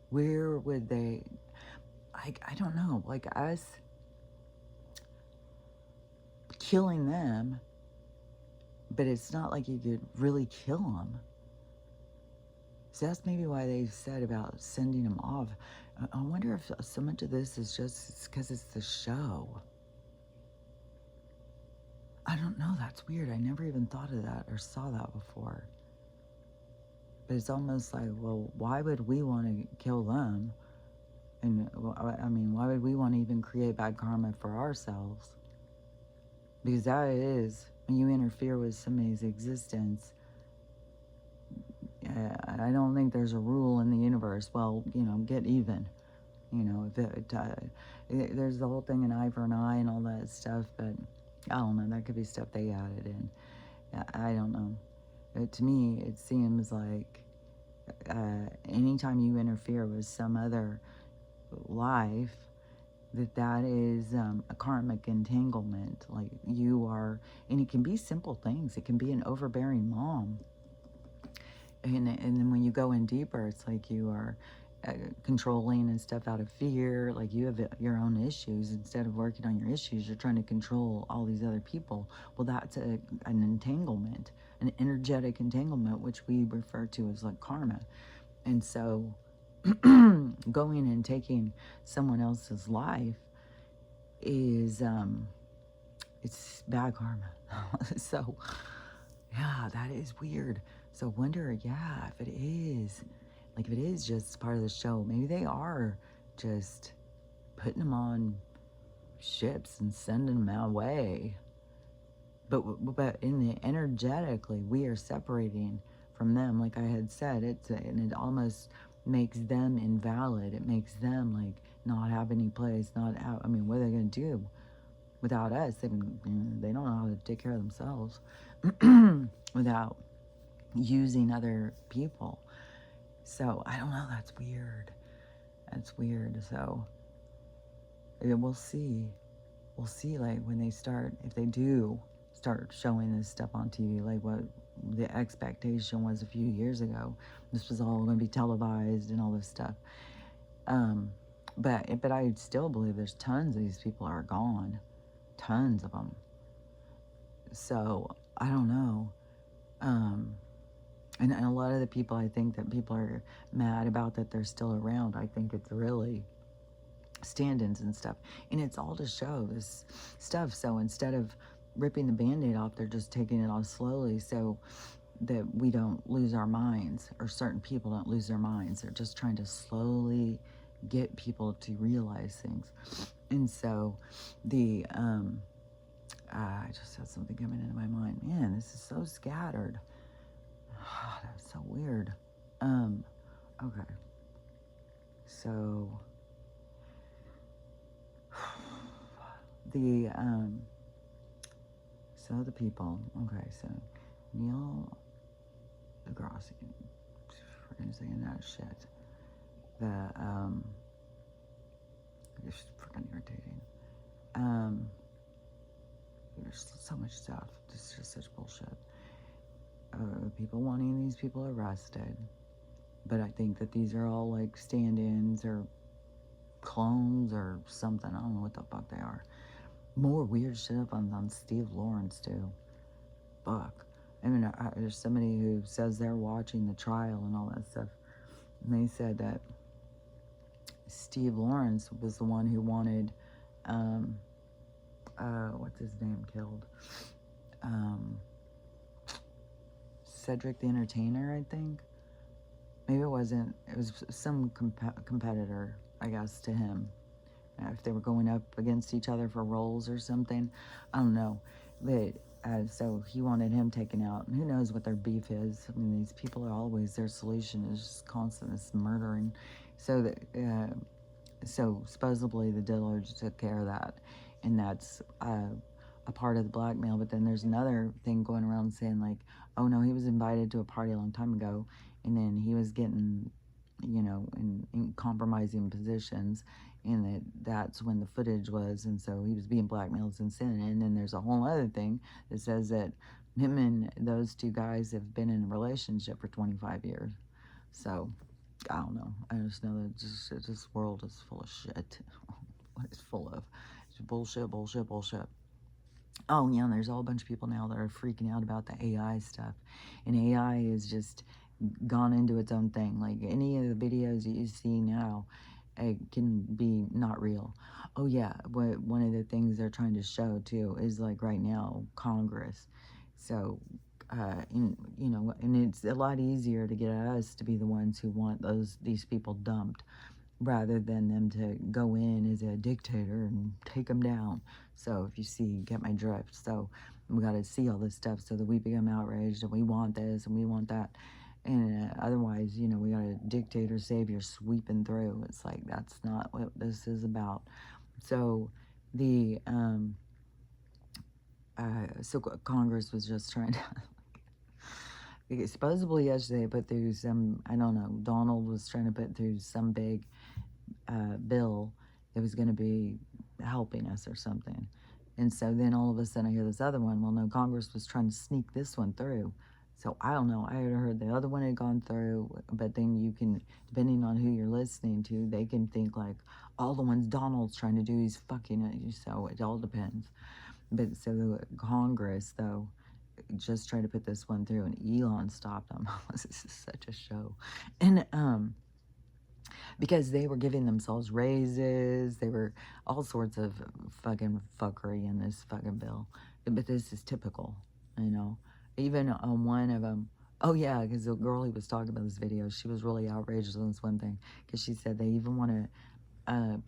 where would they, I don't know, like us killing them, but it's not like you could really kill them. So that's maybe why they said about sending them off. I wonder if so much of this is just because it's the show. I don't know. That's weird. I never even thought of that or saw that before. But it's almost like, well, why would we want to kill them? And why would we want to even create bad karma for ourselves? Because that is, when you interfere with somebody's existence, I don't think there's a rule in the universe. Well, get even. There's the whole thing, an eye for an eye and all that stuff, but I don't know. That could be stuff they added in. I don't know. To me, it seems like anytime you interfere with some other life, that is a karmic entanglement. Like, you are, and it can be simple things. It can be an overbearing mom. And then when you go in deeper, it's like you are controlling and stuff out of fear. Like, you have your own issues. Instead of working on your issues, you're trying to control all these other people. Well, that's an entanglement, an energetic entanglement, which we refer to as like karma. And so going and taking someone else's life is it's bad karma. So yeah, that is weird. So wonder, yeah, if it is, like, if it is just part of the show, maybe they are just putting them on ships and sending them away. But in the energetically, we are separating from them. Like I had said, and it almost makes them invalid. It makes them like not have any place, not have. I mean, what are they going to do without us? They don't know how to take care of themselves without using other people. So I don't know. That's weird. That's weird. So we'll see. We'll see. Like when they start, if they do start showing this stuff on TV, like what the expectation was a few years ago. This was all going to be televised and all this stuff. But I still believe there's tons of these people are gone, tons of them. So I don't know. And a lot of the people, I think that people are mad about that they're still around. I think it's really stand-ins and stuff. And it's all to show this stuff. So instead of ripping the Band-Aid off, they're just taking it off slowly so that we don't lose our minds, or certain people don't lose their minds. They're just trying to slowly get people to realize things. And so I just had something coming into my mind. Man, this is so scattered. That's so weird. Okay. So the people. Okay, so Neil deGrasse, freaking saying that shit. It's freaking irritating. There's so much stuff. It's just such bullshit. People wanting these people arrested. But I think that these are all like stand-ins or clones or something. I don't know what the fuck they are. More weird shit on Steve Lawrence too. Fuck. I mean, there's somebody who says they're watching the trial and all that stuff. And they said that Steve Lawrence was the one who wanted, what's his name, killed? Cedric the Entertainer, I think. Maybe it wasn't. It was some competitor, I guess, to him. If they were going up against each other for roles or something. I don't know. But so he wanted him taken out. And who knows what their beef is. I mean, these people are always, their solution is just constant this murdering. So that so supposedly the Dillards took care of that. And that's a part of the blackmail. But then there's another thing going around saying like, oh no, he was invited to a party a long time ago. And then he was getting, you know, in compromising positions. And that's when the footage was, and so he was being blackmailed since then. And then there's a whole other thing that says that him and those two guys have been in a relationship for 25 years. So, I don't know. I just know that this world is full of shit. What it's full of. It's bullshit, bullshit, bullshit. Oh, yeah, and there's a whole bunch of people now that are freaking out about the AI stuff. And AI is just gone into its own thing. Like, any of the videos that you see now, it can be not real. Oh yeah, one of the things they're trying to show too is like right now Congress. So, you know, and it's a lot easier to get us to be the ones who want these people dumped, rather than them to go in as a dictator and take them down. So if you see, get my drift. So we got to see all this stuff so that we become outraged and we want this and we want that. And otherwise, you know, we got a dictator savior sweeping through. It's like, that's not what this is about. So so Congress was just trying to, supposedly yesterday put through some, I don't know, Donald was trying to put through some big bill that was going to be helping us or something. And so then all of a sudden I hear this other one. Well, no, Congress was trying to sneak this one through. So I don't know. I had heard the other one had gone through, but then you can, depending on who you're listening to, they can think like all the ones Donald's trying to do, he's fucking it. So it all depends. But so Congress, though, just tried to put this one through, and Elon stopped them. This is such a show. And because they were giving themselves raises, they were all sorts of fucking fuckery in this fucking bill. But this is typical, you know. Even on one of them, oh yeah, because the girl he was talking about this video, she was really outraged on this one thing, because she said they even want to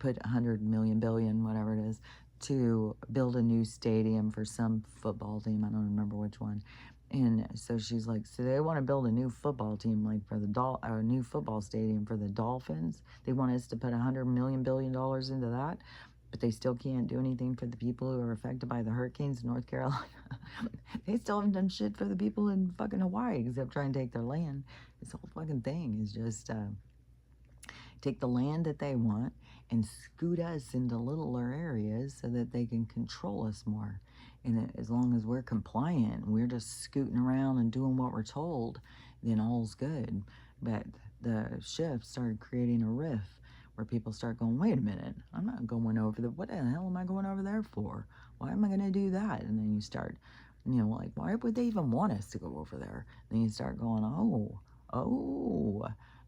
put 100 million, billion, whatever it is, to build a new stadium for some football team. I don't remember which one. And so she's like, so they want to build a new football team, like for the or a new football stadium for the Dolphins. They want us to put 100 million, billion dollars into that, but they still can't do anything for the people who are affected by the hurricanes in North Carolina. They still haven't done shit for the people in fucking Hawaii except try and take their land. This whole fucking thing is just take the land that they want and scoot us into littler areas so that they can control us more. And as long as we're compliant, we're just scooting around and doing what we're told, then all's good. But the shift started creating a rift where people start going, wait a minute, I'm not going over there. What the hell am I going over there for? Why am I going to do that? And then you start, you know, like, why would they even want us to go over there? Then you start going, oh.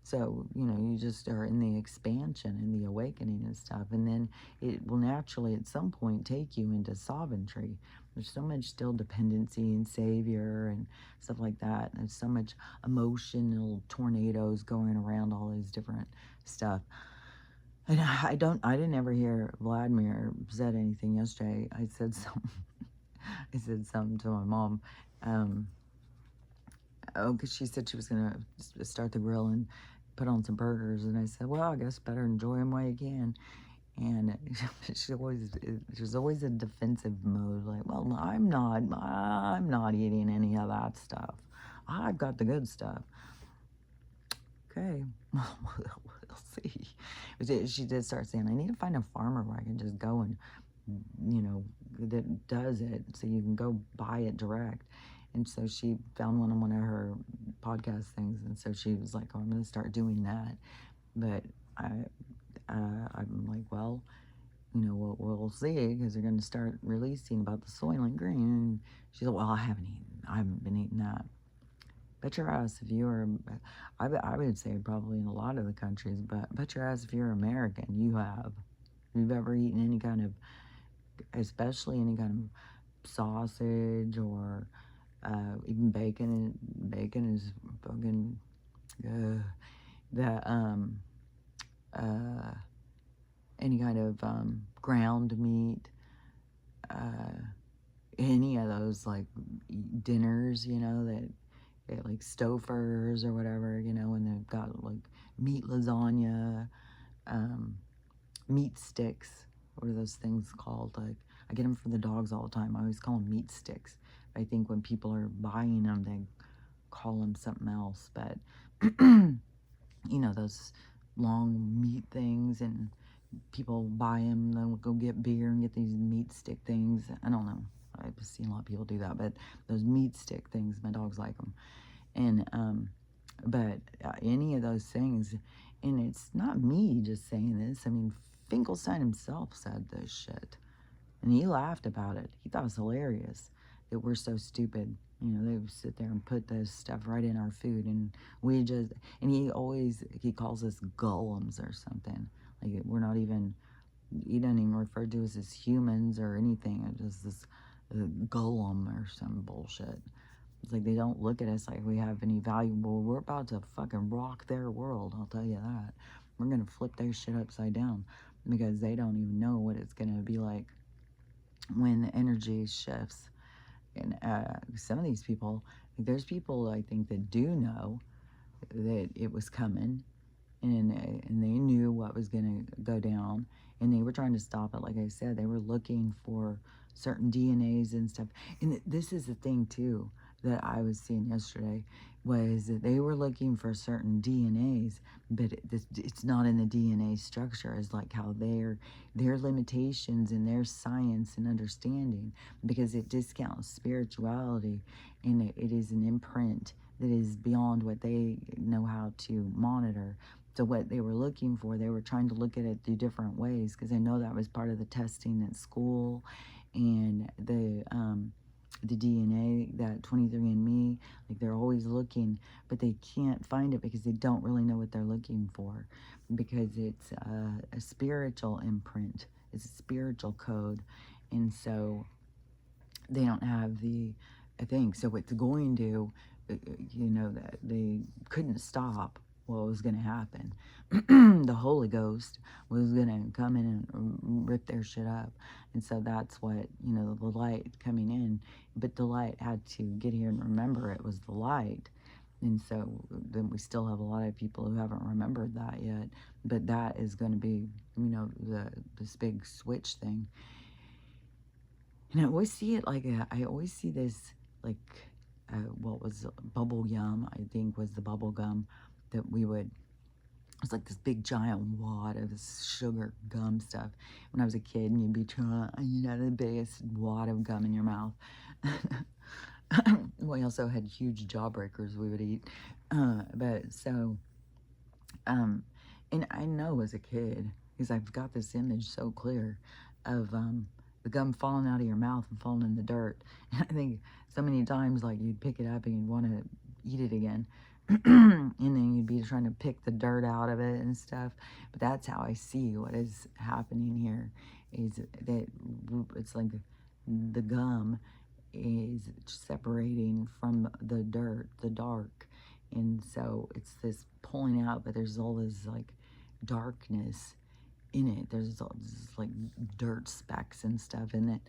So, you know, you just are in the expansion and the awakening and stuff. And then it will naturally at some point take you into sovereignty. There's so much still dependency and savior and stuff like that. And there's so much emotional tornadoes going around all these different stuff. And I didn't ever hear Vladimir said anything yesterday. I said something to my mom. Because she said she was going to start the grill and put on some burgers. And I said, well, I guess better enjoy them while you can. And she's always in defensive mode. Like, well, I'm not eating any of that stuff. I've got the good stuff. Okay, we'll see. She did start saying, I need to find a farmer where I can just go and, you know, that does it, so you can go buy it direct. And so she found one on one of her podcast things, and so she was like, oh, I'm going to start doing that. But I'm like, well, you know, we'll see, because they're going to start releasing about the Soylent Green. And she's like, well, I haven't been eating that. Bet your ass if you are, I would say probably in a lot of the countries, but bet your ass if you're American, if you've ever eaten any kind of, especially any kind of sausage or even bacon. Bacon is fucking any kind of ground meat, any of those like dinners, you know, that like Stouffer's or whatever, you know, and they've got like meat lasagna, meat sticks. What are those things called? Like, I get them for the dogs all the time. I always call them meat sticks. I think when people are buying them, they call them something else. But, you know, those long meat things, and people buy them, they'll go get beer and get these meat stick things. I don't know. I've seen a lot of people do that. But those meat stick things, my dogs like them. And, but any of those things, and it's not me just saying this. I mean, Finkelstein himself said this shit. And he laughed about it. He thought it was hilarious that we're so stupid. You know, they would sit there and put this stuff right in our food. And he calls us golems or something. Like, we're not even, he doesn't even refer to us as humans or anything. It's just this golem or some bullshit. It's like they don't look at us like we have any value. Well, we're about to fucking rock their world, I'll tell you that. We're going to flip their shit upside down, because they don't even know what it's going to be like when the energy shifts. And some of these people, like, there's people I think that do know that it was coming, and they knew what was going to go down, and they were trying to stop it. Like I said, they were looking for certain DNAs and stuff. And this is the thing too. that I was seeing yesterday was that they were looking for certain DNAs, but it's not in the DNA structure. It's like how their limitations in their science and understanding, because it discounts spirituality, and it is an imprint that is beyond what they know how to monitor. So what they were looking for, they were trying to look at it through different ways, because I know that was part of the testing at school, and the DNA, that 23andMe, like they're always looking, but they can't find it because they don't really know what they're looking for, because it's a spiritual imprint, it's a spiritual code, and so they don't have the, I think, so it's going to, that they couldn't stop what was going to happen. The Holy Ghost was going to come in and rip their shit up. And so that's what, the light coming in. But the light had to get here and remember it was the light. And so then we still have a lot of people who haven't remembered that yet. But that is going to be, this big switch thing. And I always see it like, I always see this, like, what was bubble gum, I think was the bubble gum that we would, it was like this big giant wad of this sugar gum stuff when I was a kid, and you'd be trying, the biggest wad of gum in your mouth. We also had huge jawbreakers we would eat. And I know as a kid, because I've got this image so clear of the gum falling out of your mouth and falling in the dirt. And I think so many times, like, you'd pick it up and you'd want to eat it again. And then you'd be trying to pick the dirt out of it and stuff. But that's how I see what is happening here, is that it's like the gum is separating from the dirt, the dark. And so it's this pulling out, but there's all this, like, darkness in it. There's all this, like, dirt specks and stuff in it.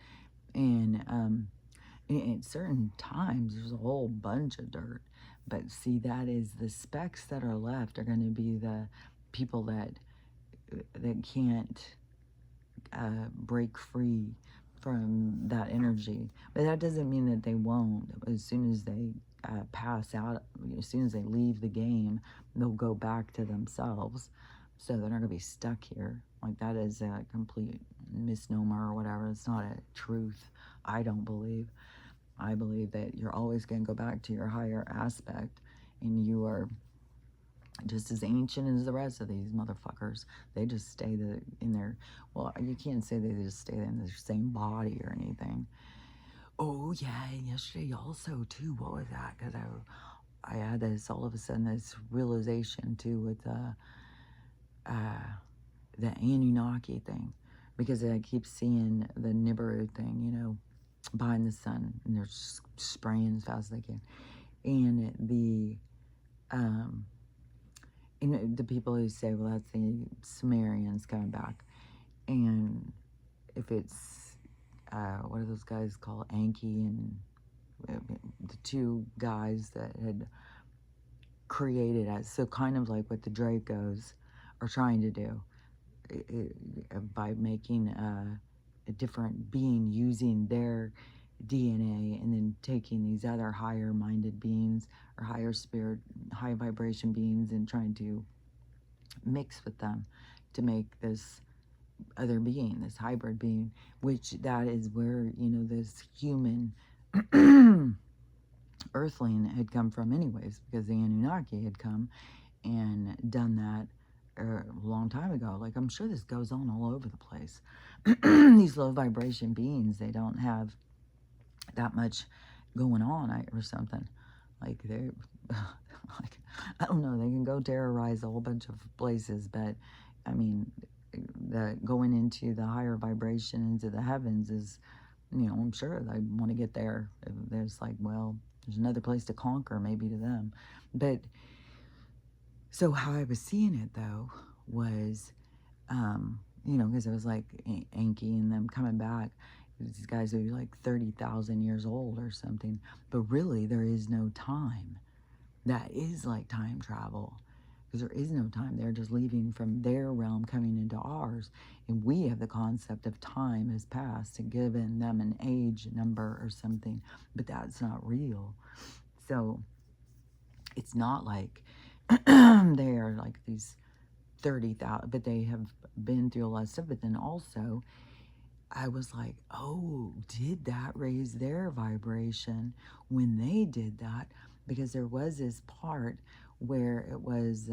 And at certain times, there's a whole bunch of dirt. But see, that is the specks that are left are going to be the people that can't break free from that energy. But that doesn't mean that they won't. As soon as they pass out, as soon as they leave the game, they'll go back to themselves. So they're not going to be stuck here. Like, that is a complete misnomer or whatever. It's not a truth, I don't believe. I believe that you're always going to go back to your higher aspect, and you are just as ancient as the rest of these motherfuckers. They just stay in their, well, you can't say they just stay in their same body or anything. Oh, yeah, and yesterday also, too, what was that? Because I had this, all of a sudden, this realization, too, with the Anunnaki thing. Because I keep seeing the Nibiru thing, behind the sun, and they're just spraying as fast as they can. And the people who say, well, that's the Sumerians coming back. And if it's, what are those guys called? Anki and the two guys that had created us. So kind of like what the Dracos are trying to do by making a different being using their DNA, and then taking these other higher minded beings or higher spirit, high vibration beings, and trying to mix with them to make this other being, this hybrid being, which that is where, this human earthling had come from anyways, because the Anunnaki had come and done that a long time ago. Like, I'm sure this goes on all over the place. These low vibration beings, they don't have that much going on or something. Like, they're like, I don't know, they can go terrorize a whole bunch of places, but I mean, the going into the higher vibration, into the heavens, is, I'm sure they want to get there. There's like, well, there's another place to conquer, maybe, to them. But so how I was seeing it, though, was, because it was like Anki and them coming back. These guys are like 30,000 years old or something. But really, there is no time. That is like time travel. because there is no time. They're just leaving from their realm, coming into ours. And we have the concept of time has passed and given them an age number or something, but that's not real. So it's not like they are like these 30,000, but they have been through a lot of stuff. But then also, I was like, oh, did that raise their vibration when they did that? Because there was this part where it was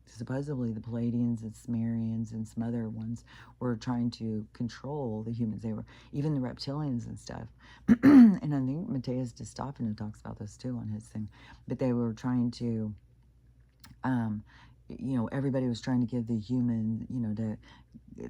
supposedly the Palladians and Sumerians and some other ones were trying to control the humans. They were, even the reptilians and stuff. And I think Matthias de Stefano talks about this too on his thing. But they were trying to, everybody was trying to give the human,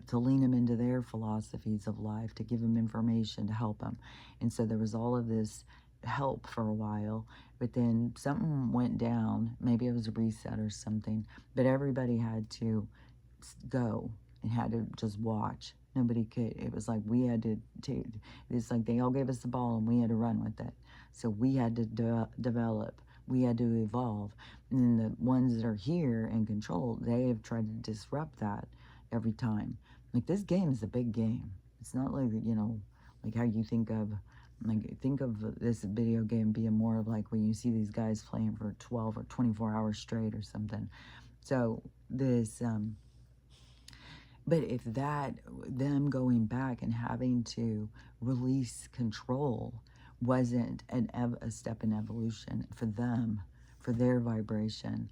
to lean them into their philosophies of life, to give them information, to help them. And so there was all of this help for a while, but then something went down. Maybe it was a reset or something, but everybody had to go and had to just watch. Nobody could. It was like we had to take, it's like they all gave us the ball and we had to run with it. So we had to develop. We had to evolve. And the ones that are here and control, they have tried to disrupt that every time. Like, this game is a big game. It's not like, like how you think of this video game being more of like when you see these guys playing for 12 or 24 hours straight or something. So this, but if them going back and having to release control wasn't a step in evolution for them, for their vibration.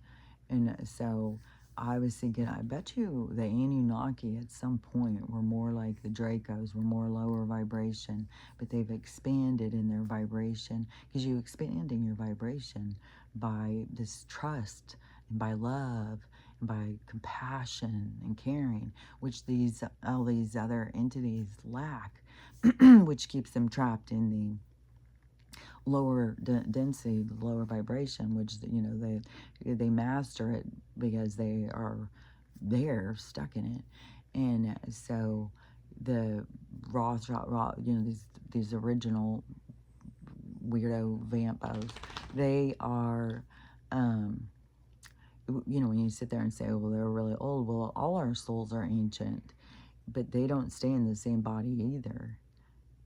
And so I was thinking, I bet you the Anunnaki at some point were more like the Dracos, were more lower vibration, but they've expanded in their vibration, because you expand in your vibration by this trust and by love and by compassion and caring, which all these other entities lack, which keeps them trapped in the lower density, lower vibration, which they master it because they're stuck in it. And so the these original weirdo vampos, they are, when you sit there and say, oh, well, they're really old, well, all our souls are ancient, but they don't stay in the same body either.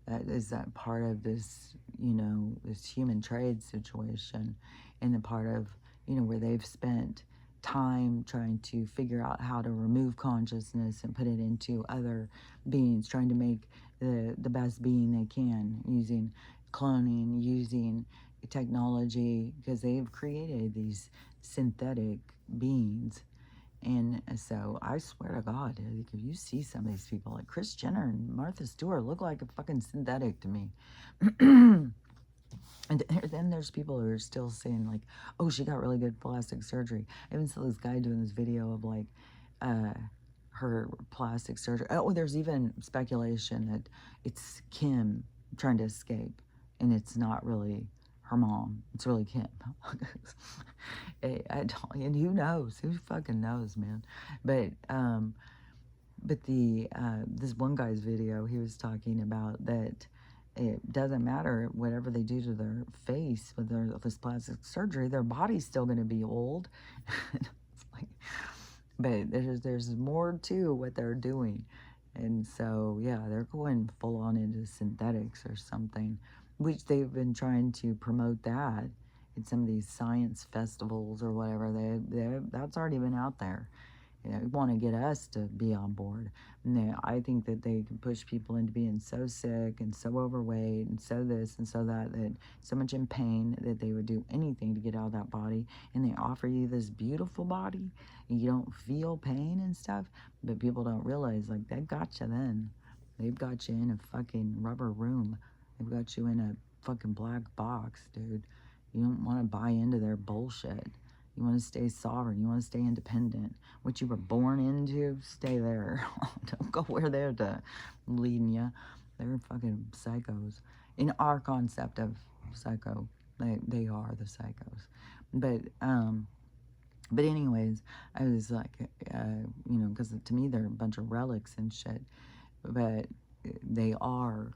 That is that part of this, this human trade situation, and the part of, where they've spent time trying to figure out how to remove consciousness and put it into other beings, trying to make the best being they can, using cloning, using technology, because they've created these synthetic beings. And so I swear to God, if you see some of these people, like Kris Jenner and Martha Stewart, look like a fucking synthetic to me. And then there's people who are still saying like, oh, she got really good plastic surgery. I even saw this guy doing this video of like her plastic surgery. Oh, there's even speculation that it's Kim trying to escape, and it's not really her mom. It's really Kim. And who knows? Who fucking knows, man? But this one guy's video, he was talking about that it doesn't matter whatever they do to their face with this plastic surgery, their body's still going to be old. It's like, but there's more to what they're doing. And so, yeah, they're going full on into synthetics or something, which they've been trying to promote that in some of these science festivals or whatever. That's already been out there. Want to get us to be on board. And I think that they can push people into being so sick and so overweight and so this and so that, so much in pain that they would do anything to get out of that body. And they offer you this beautiful body and you don't feel pain and stuff, but people don't realize, like, they've got you then. They've got you in a fucking rubber room. They've got you in a fucking black box, dude. You don't want to buy into their bullshit. You want to stay sovereign. You want to stay independent. What you were born into, stay there. Don't go where they're leading you. They're fucking psychos. In our concept of psycho, they are the psychos. But anyways, I was like, because to me they're a bunch of relics and shit. But they are,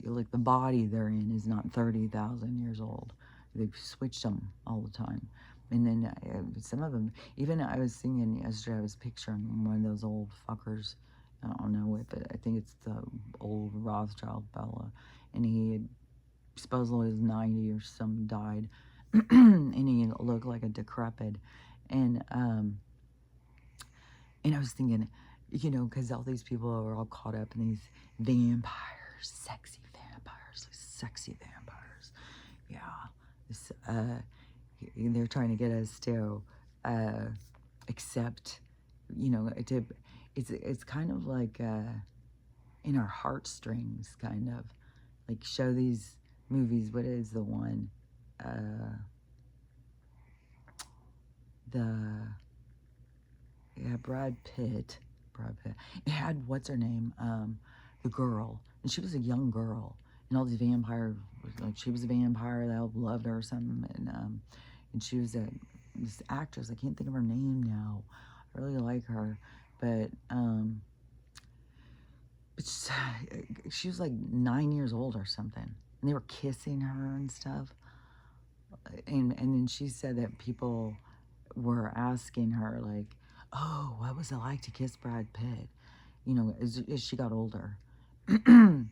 like, the body they're in is not 30,000 years old. They've switched them all the time. And then some of them, even I was thinking yesterday, I was picturing one of those old fuckers. I don't know if it, I think it's the old Rothschild fella. And he had, supposedly was 90 or some died. And he looked like a decrepit. And, um, and I was thinking, you know, because all these people are all caught up in these vampires, sexy vampires. Yeah. This, they're trying to get us to accept, you know, it's kind of like in our heartstrings, kind of like show these movies. What is the one? The Yeah, Brad Pitt. It had what's her name, the girl, and she was a young girl, and all these vampires, like she was a vampire. They all loved her or something, and she was this actress. I can't think of her name now. I really like her, but she was like 9 years old or something, and they were kissing her and stuff, and then she said that people were asking her like, "Oh, what was it like to kiss Brad Pitt?" You know, as she got older, and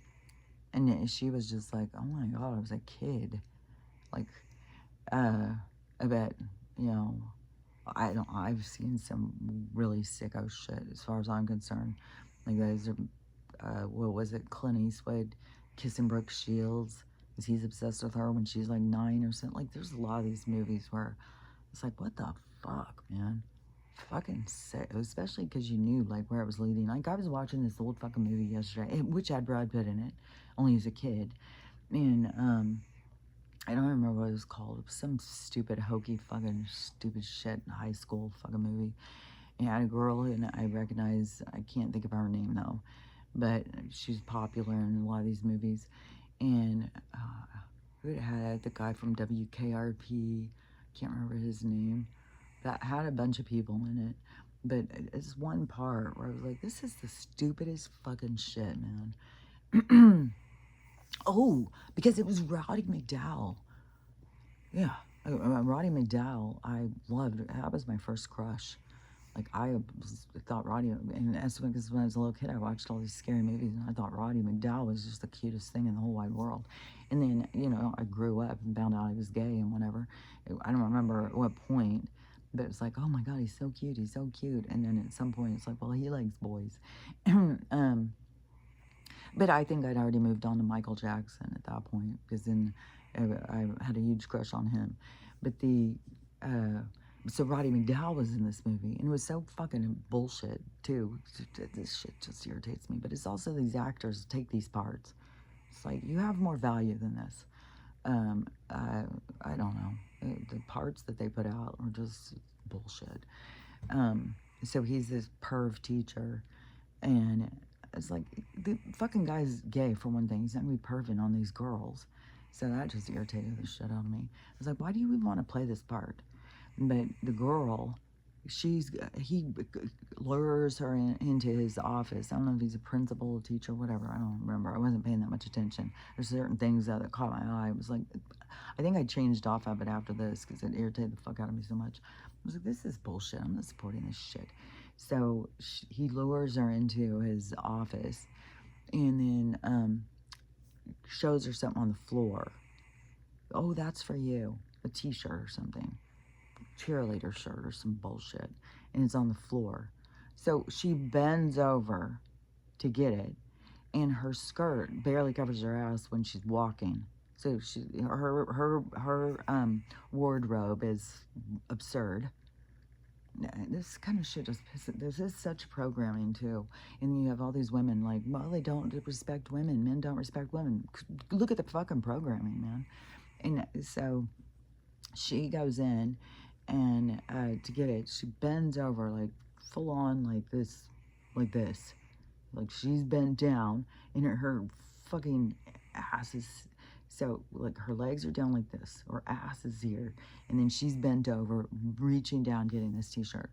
she was just like, "Oh my God, I was a kid." Like, I bet, you know, I don't. I've seen some really sicko shit as far as I'm concerned. Like guys are, what was it? Clint Eastwood kissing Brooke Shields because he's obsessed with her when she's like 9 or something. Like, there's a lot of these movies where it's like, what the fuck, man? Fucking sick. Especially because you knew, like, where it was leading. Like, I was watching this old fucking movie yesterday, which had Brad Pitt in it, only as a kid. And, I don't remember what it was called. It was some stupid, hokey, fucking stupid shit high school fucking movie. And it had a girl, and I recognize, I can't think of her name, though. But she's popular in a lot of these movies. And, who had the guy from WKRP, can't remember his name, that had a bunch of people in it. But it's one part where I was like, this is the stupidest fucking shit, man. Oh, because it was Roddy McDowall. Yeah, Roddy McDowall, I loved. That was my first crush. Like, thought Roddy, and that's because when I was a little kid, I watched all these scary movies, and I thought Roddy McDowall was just the cutest thing in the whole wide world. And then, you know, I grew up and found out he was gay and whatever. I don't remember at what point, but it's like, oh my God, he's so cute, he's so cute. And then at some point, it's like, well, he likes boys. But I think I'd already moved on to Michael Jackson at that point, because then I had a huge crush on him. But uh, so Roddy McDowall was in this movie, and it was so fucking bullshit, too. This shit just irritates me. But it's also these actors take these parts. It's like, you have more value than this. I don't know. The parts that they put out are just bullshit. So he's this perv teacher, and it's like, the fucking guy's gay, for one thing. He's not gonna be perving on these girls. So that just irritated the shit out of me. I was like, why do you even want to play this part? But the girl, he lures her into his office. I don't know if he's a principal, a teacher, whatever. I don't remember. I wasn't paying that much attention. There's certain things that caught my eye. It was like, I think I changed off of it after this because it irritated the fuck out of me so much. I was like, this is bullshit. I'm not supporting this shit. So he lures her into his office, and then shows her something on the floor. Oh, that's for you. A t-shirt or something. Cheerleader shirt or some bullshit. And it's on the floor. So she bends over to get it, and her skirt barely covers her ass when she's walking. So her wardrobe is absurd. This kind of shit just pisses. There's just such programming too, and you have all these women like, well, they don't respect women. Men don't respect women. Look at the fucking programming, man. And so she goes in, and to get it, she bends over like full on like this, like she's bent down, and her fucking ass is, so like her legs are down like this, her ass is here, and then she's bent over, reaching down, getting this t-shirt.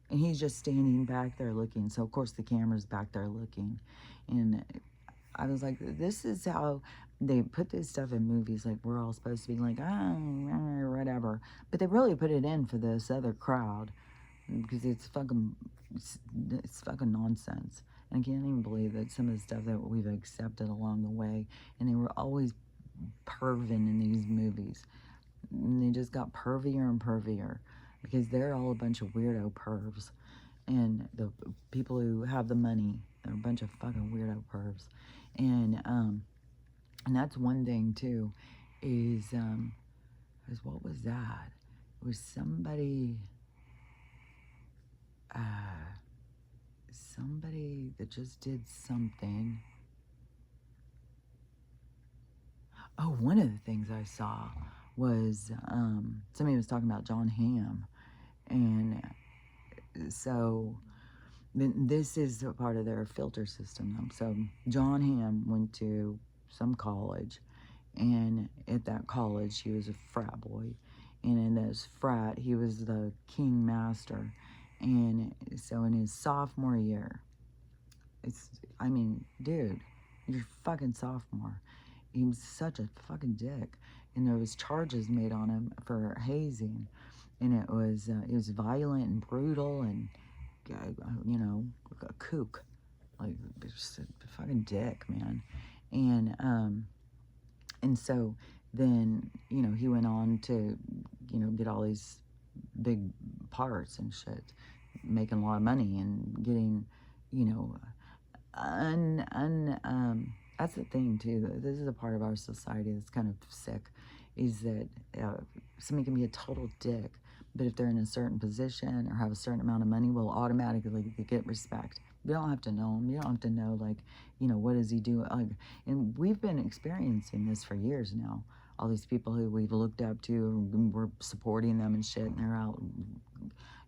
And he's just standing back there looking. So of course the camera's back there looking. And I was like, this is how they put this stuff in movies. Like, we're all supposed to be like, oh, whatever. But they really put it in for this other crowd because it's fucking nonsense. And I can't even believe that some of the stuff that we've accepted along the way, and they were always perving in these movies. And they just got pervier and pervier because they're all a bunch of weirdo pervs. And the people who have the money are a bunch of fucking weirdo pervs. And that's one thing too, is what was that? It was uh, somebody that just did something. Oh, one of the things I saw was somebody was talking about John Hamm, and so this is a part of their filter system. So John Hamm went to some college, and at that college he was a frat boy, and in this frat he was the king master. And so in his sophomore year, I mean, dude, you're fucking sophomore. He was such a fucking dick, and there was charges made on him for hazing, and it was violent and brutal, and you know, a kook, like just a fucking dick, man. And so then, you know, he went on to, you know, get all these big parts and shit, making a lot of money and getting, you know, that's the thing too. This is a part of our society that's kind of sick, is that somebody can be a total dick, but if they're in a certain position or have a certain amount of money, will automatically get respect. You don't have to know him. You don't have to know, like, you know, what does he do? Like, and we've been experiencing this for years now. All these people who we've looked up to, and we're supporting them and shit, and they're out,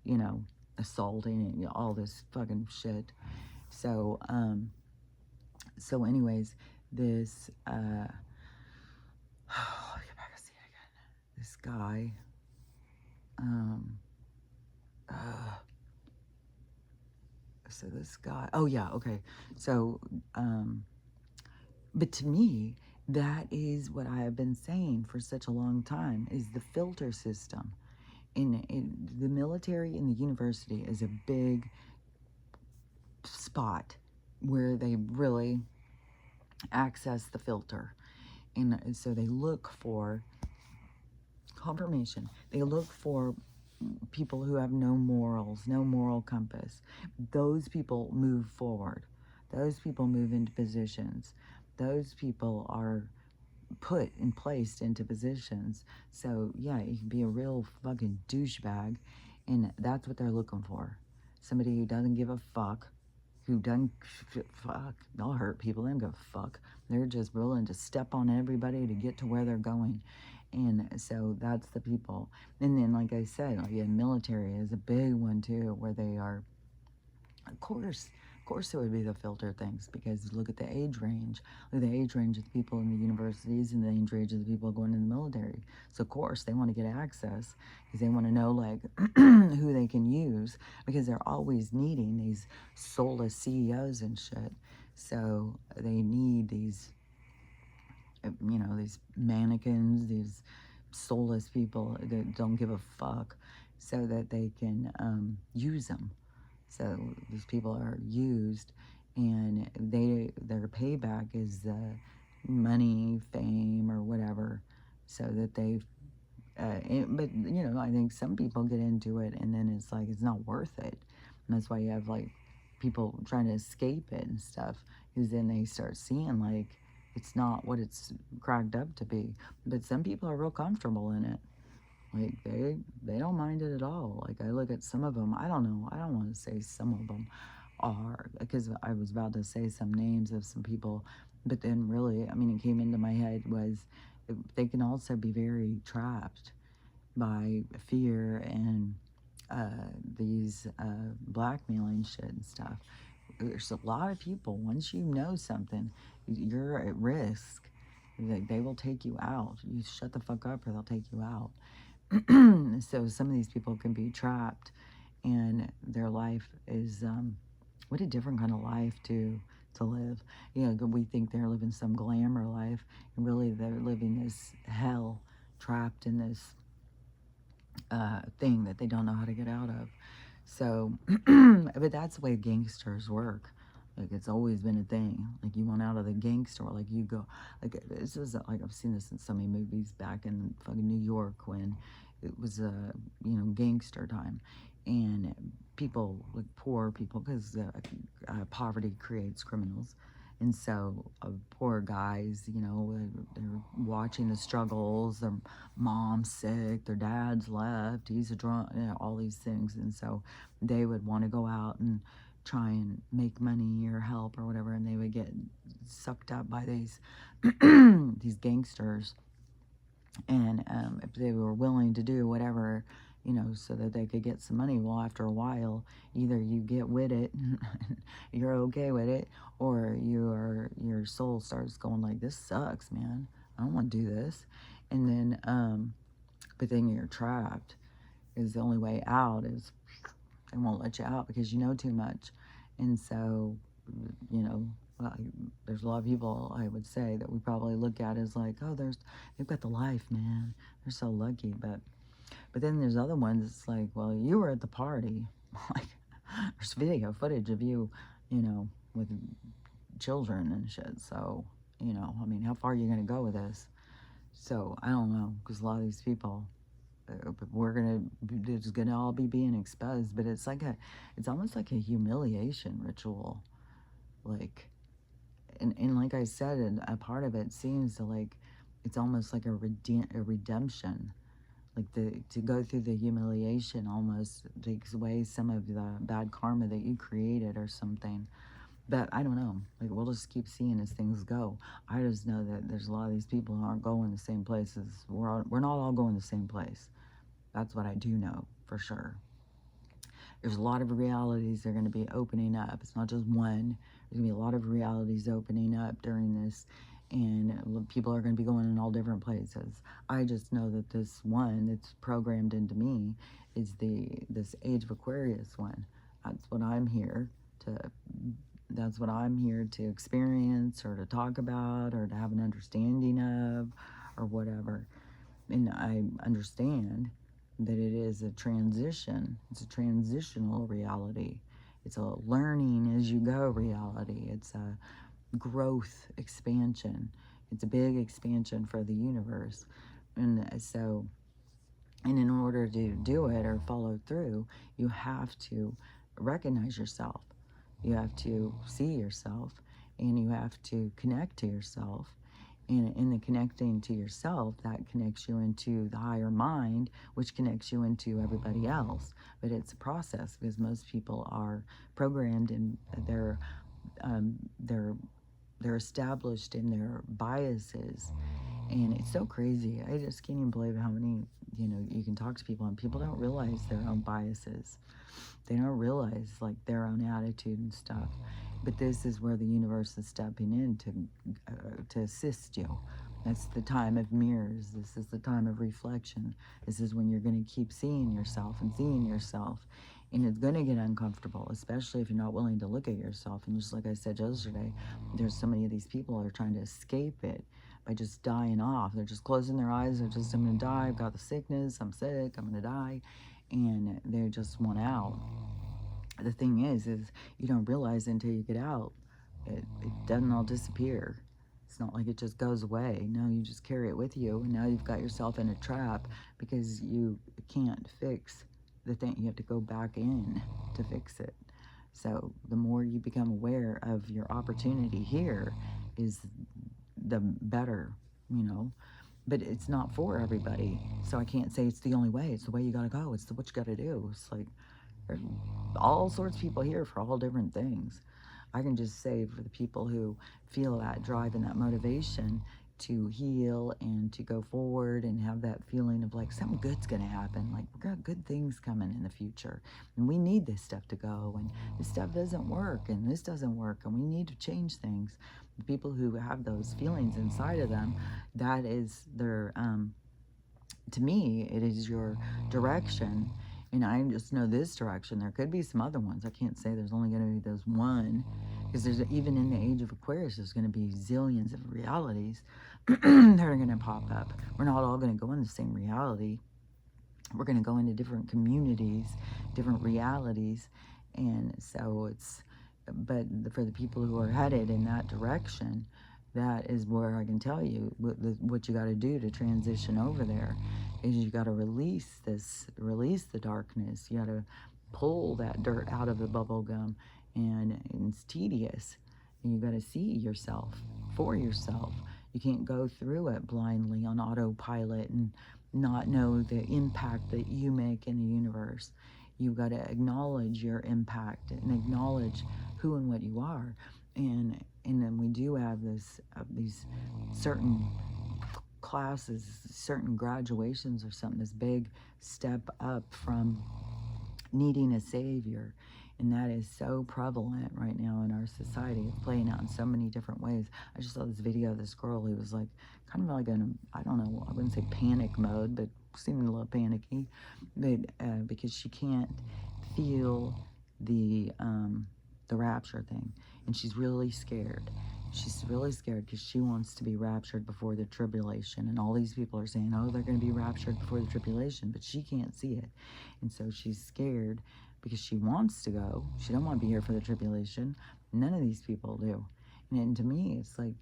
you know, assaulting and, you know, all this fucking shit. So, anyways, this, oh, get back to see it again. This guy, so this guy, oh yeah, okay. So, but to me, that is what I have been saying for such a long time, is the filter system. In the military and the university is a big spot where they really access the filter. And so they look for confirmation. They look for people who have no morals, no moral compass. Those people move forward. Those people move into positions. Those people are put and placed into positions. So yeah, you can be a real fucking douchebag, and that's what they're looking for. Somebody who doesn't give a fuck, who doesn't fuck. They'll hurt people. They don't give a fuck. They're just willing to step on everybody to get to where they're going. And so that's the people. And then, like I said, like, military is a big one too, where they are, of course, it would be the filter things, because look at the age range. Look at the age range of the people in the universities and the age range of the people going in the military. So, of course, they want to get access because they want to know, like, who they can use, because they're always needing these soulless CEOs and shit. So, they need these, you know, these mannequins, these soulless people that don't give a fuck, so that they can use them. So these people are used, and their payback is money, fame, or whatever, so that they. But you know, I think some people get into it, and then it's like it's not worth it, and that's why you have like people trying to escape it and stuff, because then they start seeing like it's not what it's cracked up to be. But some people are real comfortable in it. Like they don't mind it at all. Like I look at some of them, I don't know, I don't want to say some of them are, because I was about to say some names of some people, but then really, I mean, it came into my head was they can also be very trapped by fear and these blackmailing shit and stuff. There's a lot of people, once you know something, you're at risk. They will take you out. You shut the fuck up or they'll take you out. So some of these people can be trapped, and their life is what a different kind of life to to live. You know, we think they're living some glamour life, and really they're living this hell, trapped in this thing that they don't know how to get out of. So, but that's the way gangsters work. Like, it's always been a thing. Like, you want out of the gangster, like you go, like, this is like, I've seen this in so many movies back in fucking New York when it was gangster time, and people, like poor people, because poverty creates criminals. And so, poor guys, they're watching the struggles. Their mom's sick, their dad's left, he's a drunk, all these things. And so, they would want to go out and try and make money or help or whatever, and they would get sucked up by these these gangsters. And if they were willing to do whatever, so that they could get some money, well, after a while, either you get with it, you're okay with it, or your soul starts going like, this sucks, man. I don't want to do this. And then, but then you're trapped. Is the only way out is they won't let you out because you know too much. And so, well, there's a lot of people, I would say, that we probably look at as like, oh, they've got the life, man. They're so lucky. But then there's other ones. It's like, well, you were at the party. Like, there's video footage of you, with children and shit. So, I mean, how far are you going to go with this? So, I don't know, because a lot of these people, it's gonna all be being exposed. But it's almost like a humiliation ritual. Like, and like I said, and a part of it seems to, like, it's almost like a redemption. Like, to go through the humiliation almost takes away some of the bad karma that you created or something. But I don't know. Like, we'll just keep seeing as things go. I just know that there's a lot of these people who aren't going the same places. We're not all going the same place. That's what I do know for sure. There's a lot of realities that are going to be opening up. It's not just one. There's going to be a lot of realities opening up during this, and people are going to be going in all different places. I just know that this one that's programmed into me is this Age of Aquarius one. That's what I'm here to. That's what I'm here to experience or to talk about or to have an understanding of or whatever. And I understand that it is a transition. It's a transitional reality. It's a learning as you go reality. It's a growth expansion. It's a big expansion for the universe. And so, and in order to do it or follow through, you have to recognize yourself. You have to see yourself, and you have to connect to yourself. And in the connecting to yourself, that connects you into the higher mind, which connects you into everybody else. But it's a process because most people are programmed and they're established in their biases. And it's so crazy. I just can't even believe how many, you can talk to people and people don't realize their own biases. They don't realize, like, their own attitude and stuff. But this is where the universe is stepping in to assist you. That's the time of mirrors. This is the time of reflection. This is when you're going to keep seeing yourself and seeing yourself. And it's going to get uncomfortable, especially if you're not willing to look at yourself. And just like I said yesterday, there's so many of these people that are trying to escape it by just dying off. They're just closing their eyes. They're just, I'm going to die. I've got the sickness. I'm sick. I'm going to die. And they just want out. The thing is you don't realize until you get out. It doesn't all disappear. It's not like it just goes away. No, you just carry it with you, and now you've got yourself in a trap because you can't fix the thing. You have to go back in to fix it. So the more you become aware of your opportunity here is the better, But it's not for everybody. So I can't say it's the only way. It's the way you got to go. It's what you got to do. It's like, there's all sorts of people here for all different things. I can just say for the people who feel that drive and that motivation to heal and to go forward and have that feeling of like something good's going to happen. Like, we've got good things coming in the future. And we need this stuff to go. And this stuff doesn't work. And this doesn't work. And we need to change things. The people who have those feelings inside of them, that is their, to me, it is your direction. And I just know this direction. There could be some other ones. I can't say there's only going to be those one. Because there's, even in the age of Aquarius, there's going to be zillions of realities that are going to pop up. We're not all going to go in the same reality. We're going to go into different communities, different realities. And so it's, but for the people who are headed in that direction, that is where I can tell you what you got to do to transition over there is you got to release the darkness. You got to pull that dirt out of the bubble gum, and it's tedious. And you got to see yourself for yourself. You can't go through it blindly on autopilot and not know the impact that you make in the universe. You've got to acknowledge your impact and acknowledge who and what you are. And then we do have these certain classes, certain graduations or something, this big step up from needing a savior. And that is so prevalent right now in our society. It's playing out in so many different ways. I just saw this video of this girl who was like, kind of like in, I don't know, I wouldn't say panic mode, but seeming a little panicky, but because she can't feel the rapture thing, and she's really scared. She's really scared because she wants to be raptured before the tribulation, and all these people are saying, oh, they're going to be raptured before the tribulation, but she can't see it, and so she's scared because she wants to go. She don't want to be here for the tribulation. None of these people do. And to me, it's like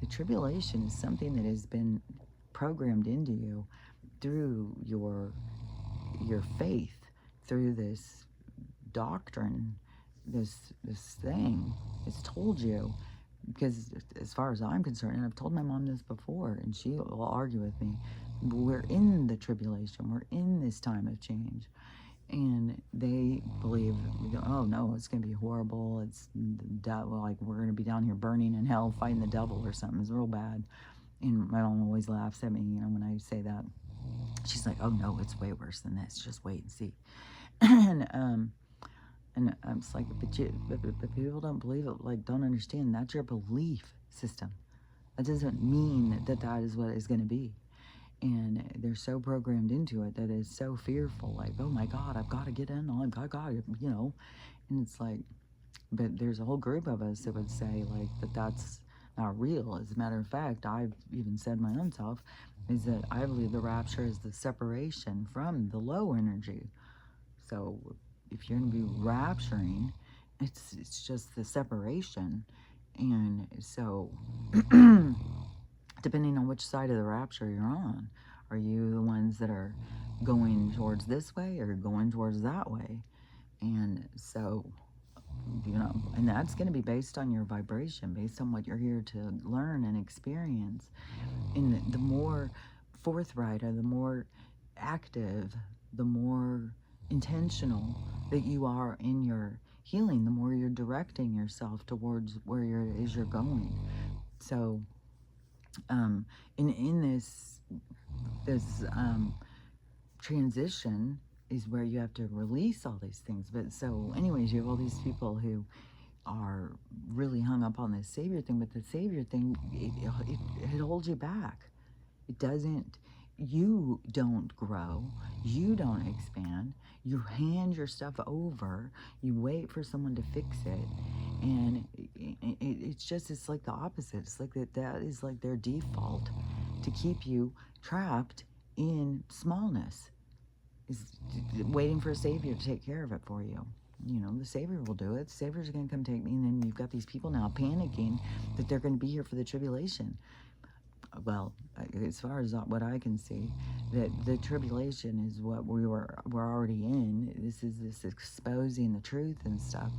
the tribulation is something that has been programmed into you through your faith, through this doctrine, this thing. It's told you, because as far as I'm concerned, and I've told my mom this before, and she will argue with me, we're in the tribulation. We're in this time of change. And they believe, oh no, it's going to be horrible. It's like we're going to be down here burning in hell, fighting the devil or something. It's real bad. And my mom always laughs at me, when I say that. She's like, oh no, it's way worse than this. Just wait and see. and I'm just like, but people don't believe it, like, don't understand. That's your belief system. That doesn't mean that is what it's going to be. And they're so programmed into it that it's so fearful, like, oh my God, I've got to get in on, God, and it's like, but there's a whole group of us that would say, like, that's not real. As a matter of fact, I've even said my own self, is that I believe the rapture is the separation from the low energy. So if you're going to be rapturing, it's just the separation. And so depending on which side of the rapture you're on, are you the ones that are going towards this way or going towards that way? And so, and that's going to be based on your vibration, based on what you're here to learn and experience. And the more forthright or the more active, the more intentional that you are in your healing, the more you're directing yourself towards where you're going. So in this transition is where you have to release all these things. But so anyways, you have all these people who are really hung up on this savior thing, but the savior thing, it holds you back. It doesn't, you don't grow, you don't expand, you hand your stuff over, you wait for someone to fix it, and it's like the opposite. It's like that is like their default, to keep you trapped in smallness, is waiting for a savior to take care of it for you. The savior will do it. The savior's going to come take me, and then you've got these people now panicking that they're going to be here for the tribulation. Well, as far as what I can see, that the tribulation is what we're already in. This is this exposing the truth and stuff,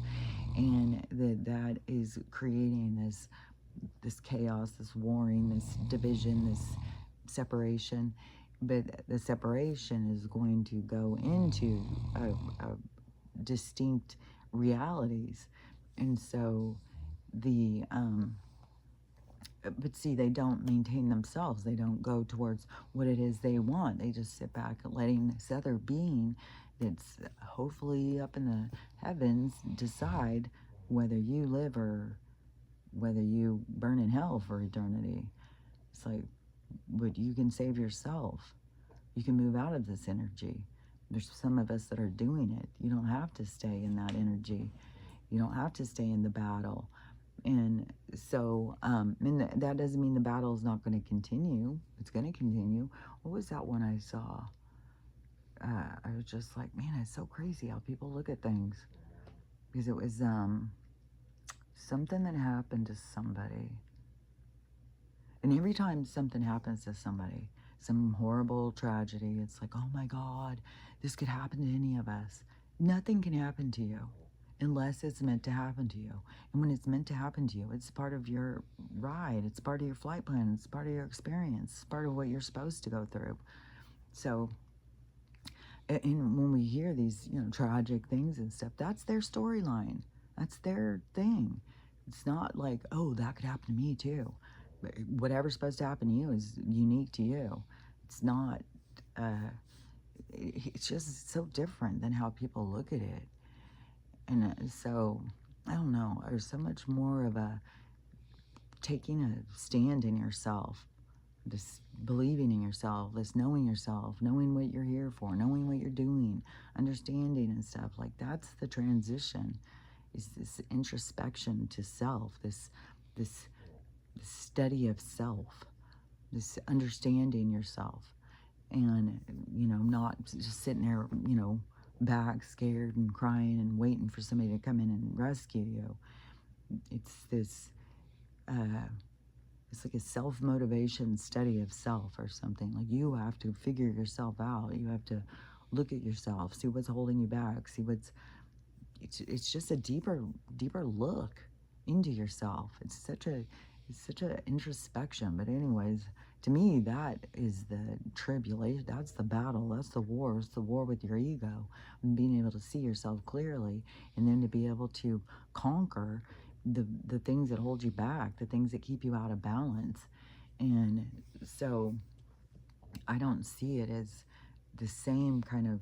and that is creating this chaos, this warring, this division, this separation. But the separation is going to go into a distinct realities, and so the but see, they don't maintain themselves. They don't go towards what it is they want. They just sit back and letting this other being that's hopefully up in the heavens decide whether you live or whether you burn in hell for eternity. It's like, but you can save yourself. You can move out of this energy. There's some of us that are doing it. You don't have to stay in that energy. You don't have to stay in the battle. And so, and that doesn't mean the battle is not going to continue. It's going to continue. What was that one I saw? I was just like, man, it's so crazy how people look at things. Because it was something that happened to somebody. And every time something happens to somebody, some horrible tragedy, it's like, oh my God, this could happen to any of us. Nothing can happen to you unless it's meant to happen to you. And when it's meant to happen to you, it's part of your ride, it's part of your flight plan, it's part of your experience, it's part of what you're supposed to go through. So, and when we hear these, tragic things and stuff, that's their storyline. That's their thing. It's not like, oh, that could happen to me too. Whatever's supposed to happen to you is unique to you. It's not, it's just so different than how people look at it. And so, I don't know, there's so much more of a taking a stand in yourself, this believing in yourself, this knowing yourself, knowing what you're here for, knowing what you're doing, understanding and stuff. Like, that's the transition, is this introspection to self, this study of self, this understanding yourself, and not just sitting there back scared and crying and waiting for somebody to come in and rescue you. It's this it's like a self-motivation study of self or something. Like, you have to figure yourself out. You have to look at yourself, see what's holding you back, see what's it's just a deeper look into yourself. It's such a introspection. But anyways, to me, that is the tribulation. That's the battle. That's the war. It's the war with your ego, and being able to see yourself clearly, and then to be able to conquer the things that hold you back, the things that keep you out of balance. And so I don't see it as the same kind of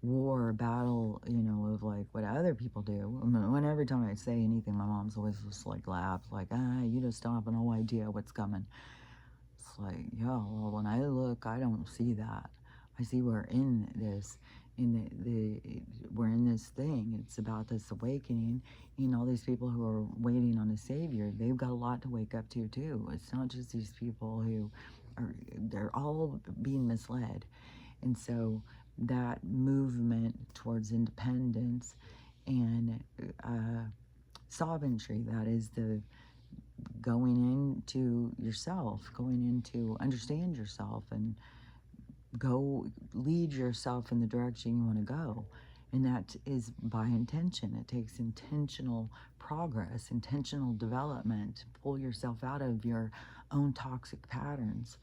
war battle, of like what other people do. I mean, when every time I say anything, my mom's always just like laughs, like, you just don't have no idea what's coming. It's like, yeah, well, when I look, I don't see that. I see we're in this, we're in this thing. It's about this awakening. All these people who are waiting on a savior, they've got a lot to wake up to too. It's not just these people who they're all being misled. And so that movement towards independence and sovereignty, that is the going into yourself, going into understand yourself, and go lead yourself in the direction you want to go. And that is by intention. It takes intentional progress, intentional development. Pull yourself out of your own toxic patterns.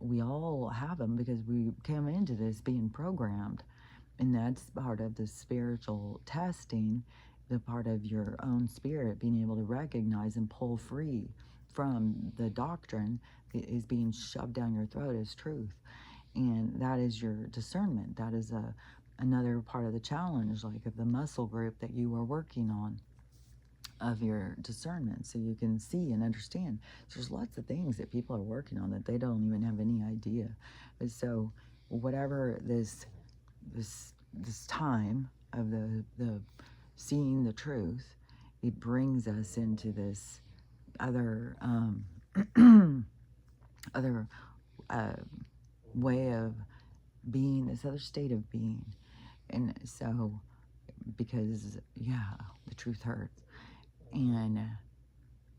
We all have them because we came into this being programmed. And that's part of the spiritual testing, the part of your own spirit being able to recognize and pull free from the doctrine that is being shoved down your throat as truth. And that is your discernment. That is another part of the challenge, like of the muscle group that you are working on, of your discernment, so you can see and understand. So there's lots of things that people are working on that they don't even have any idea. But so whatever this time of the seeing the truth, it brings us into this other other way of being, this other state of being. And so, because the truth hurts. And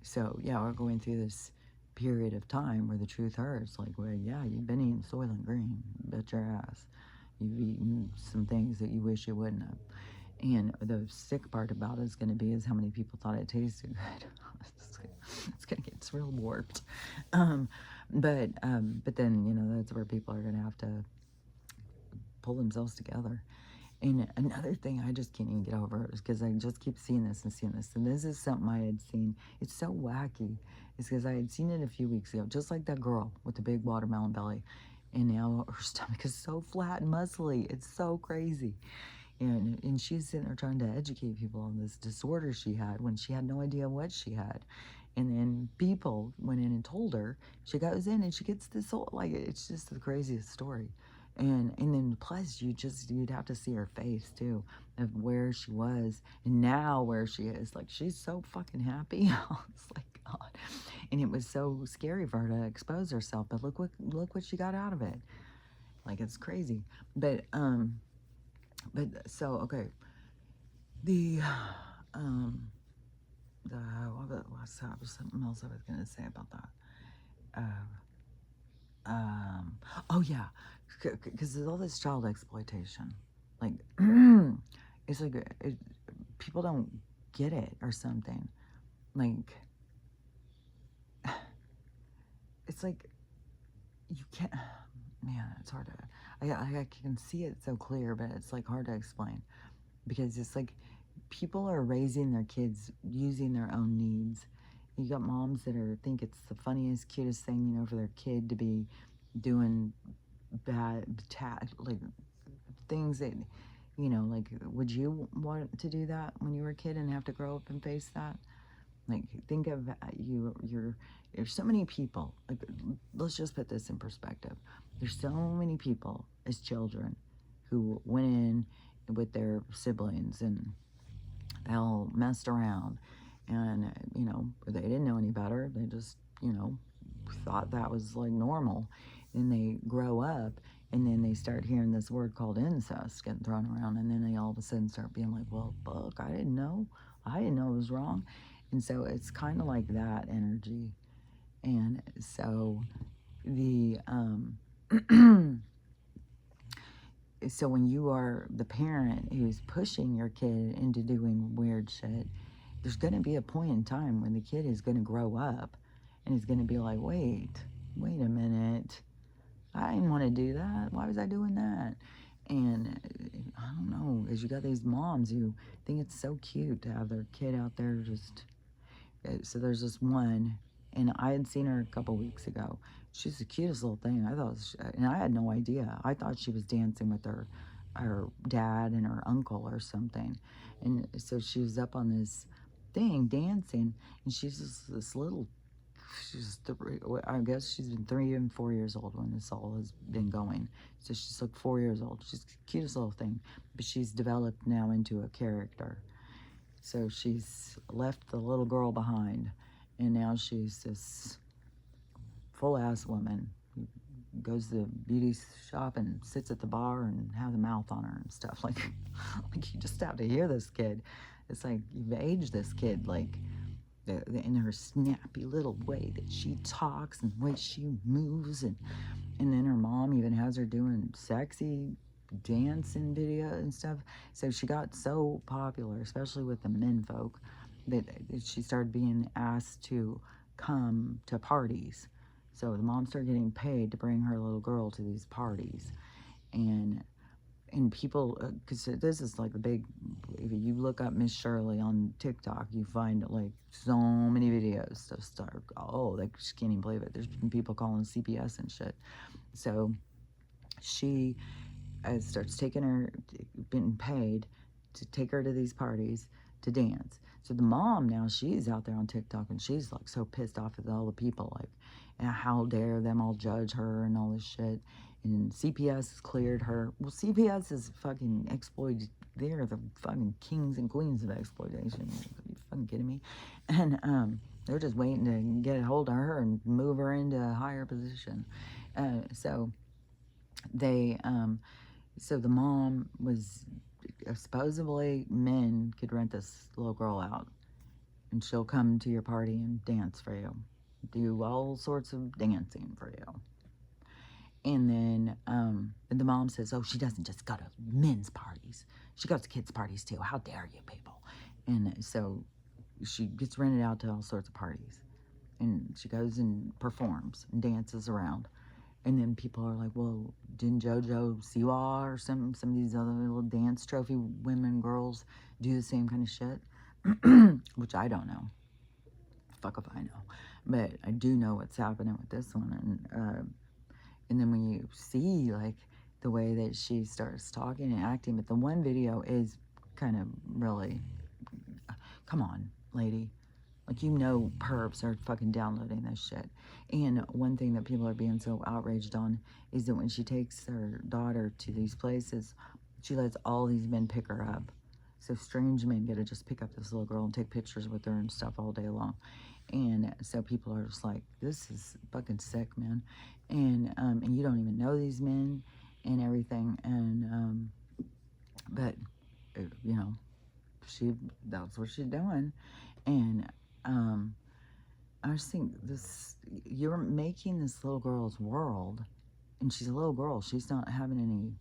so we're going through this period of time where the truth hurts. Like, well, you've been eating Soylent Green, bet your ass. You've eaten some things that you wish you wouldn't have. And the sick part about it is going to be is how many people thought it tasted good. It's going to get real warped. But then, that's where people are going to have to pull themselves together. And another thing I just can't even get over is because I just keep seeing this. And this is something I had seen. It's so wacky. It's because I had seen it a few weeks ago, just like that girl with the big watermelon belly. And now her stomach is so flat and muscly. It's so crazy. And she's sitting there trying to educate people on this disorder she had when she had no idea what she had. And then people went in and told her. She goes in and she gets this whole, like, it's just the craziest story. And then plus you'd have to see her face too of where she was and now where she is. Like she's so fucking happy. I was like, God. And it was so scary for her to expose herself. But look what she got out of it. Like it's crazy. But so okay. The what's that? Was something else I was gonna say about that. Oh yeah, because there's all this child exploitation. Like, it's like people don't get it or something. Like, it's like you can't. Man, it's hard to. I can see it so clear, but it's like hard to explain because it's like people are raising their kids using their own needs. You got moms that think it's the funniest, cutest thing, for their kid to be doing bad, like things that, like, would you want to do that when you were a kid and have to grow up and face that? Like, think of there's so many people, like, let's just put this in perspective. There's so many people as children who went in with their siblings and they all messed around and, they didn't know any better. They just, thought that was like normal. And they grow up and then they start hearing this word called incest getting thrown around. And then they all of a sudden start being like, well, fuck, I didn't know. It was wrong. And so it's kind of like that energy. And so the, so when you are the parent who's pushing your kid into doing weird shit, there's going to be a point in time when the kid is going to grow up and is going to be like, wait a minute. I didn't want to do that. Why was I doing that? And I don't know, because you got these moms who think it's so cute to have their kid out there just. So there's this one, and I had seen her a couple weeks ago. She's the cutest little thing. I thought, and I had no idea. I thought she was dancing with her dad and her uncle or something. And so she was up on this thing dancing, and she's just this little. I guess she's been 3 and 4 years old when this all has been going. So she's like 4 years old. She's the cutest little thing, but she's developed now into a character. So she's left the little girl behind, and now she's this full-ass woman who goes to the beauty shop and sits at the bar and has a mouth on her and stuff. Like you just have to hear this kid. It's like you've aged this kid, like in her snappy little way that she talks and the way she moves, and then her mom even has her doing sexy dancing video and stuff. So she got so popular, especially with the men folk, that she started being asked to come to parties. So the mom started getting paid to bring her little girl to these parties. And people, because this is like a big, if you look up Miss Shirley on TikTok, you find like so many videos of start, like she can't even believe it. There's been people calling CPS and shit. So she starts taking her, being paid to take her to these parties to dance. So the mom now, she's out there on TikTok and she's like so pissed off at all the people, like, how dare them all judge her and all this shit. And CPS has cleared her. Well, CPS is fucking exploited. They're the fucking kings and queens of exploitation. Are you fucking kidding me? And they're just waiting to get a hold of her and move her into a higher position. So they, so the mom was, supposedly men could rent this little girl out and she'll come to your party and dance for you, do all sorts of dancing for you. And then the mom says, oh, she doesn't just go to men's parties. She goes to kids' parties too. How dare you people? And so she gets rented out to all sorts of parties. And she goes and performs and dances around. And then people are like, well, didn't JoJo Siwa or some of these other little dance trophy women, girls do the same kind of shit? Which I don't know. Fuck if I know. But I do know what's happening with this one. And then when you see, like, the way that she starts talking and acting, but the one video is kind of really, come on, lady. Like, you know, pervs are fucking downloading this shit. And one thing that people are being so outraged on is that when she takes her daughter to these places, she lets all these men pick her up. So strange men get to just pick up this little girl and take pictures with her and stuff all day long. And so people are just like, this is fucking sick, man. And you don't even know these men and everything. But, you know, that's what she's doing. And, I just think you're making this little girl's world, and she's a little girl. She's not having any,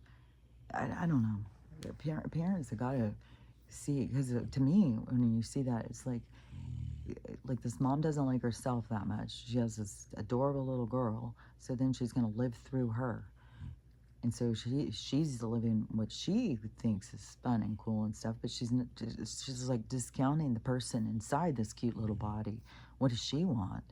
I don't know. Parents have got to see, because to me, when you see that, it's like this mom doesn't like herself that much. She has this adorable little girl, so then she's going to live through her. And so she's living what she thinks is fun and cool and stuff, but she's like discounting the person inside this cute little body. What does she want?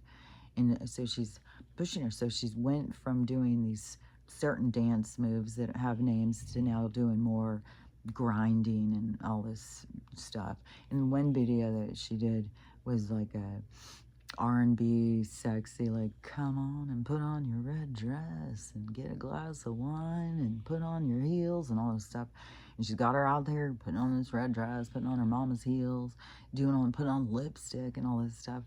And so she's pushing her. So she's went from doing these certain dance moves that have names to now doing more grinding and all this stuff. And one video that she did was like a R&B sexy, like, come on and put on your red dress and get a glass of wine and put on your heels and all this stuff. And she's got her out there putting on this red dress, putting on her mama's heels, putting on lipstick and all this stuff.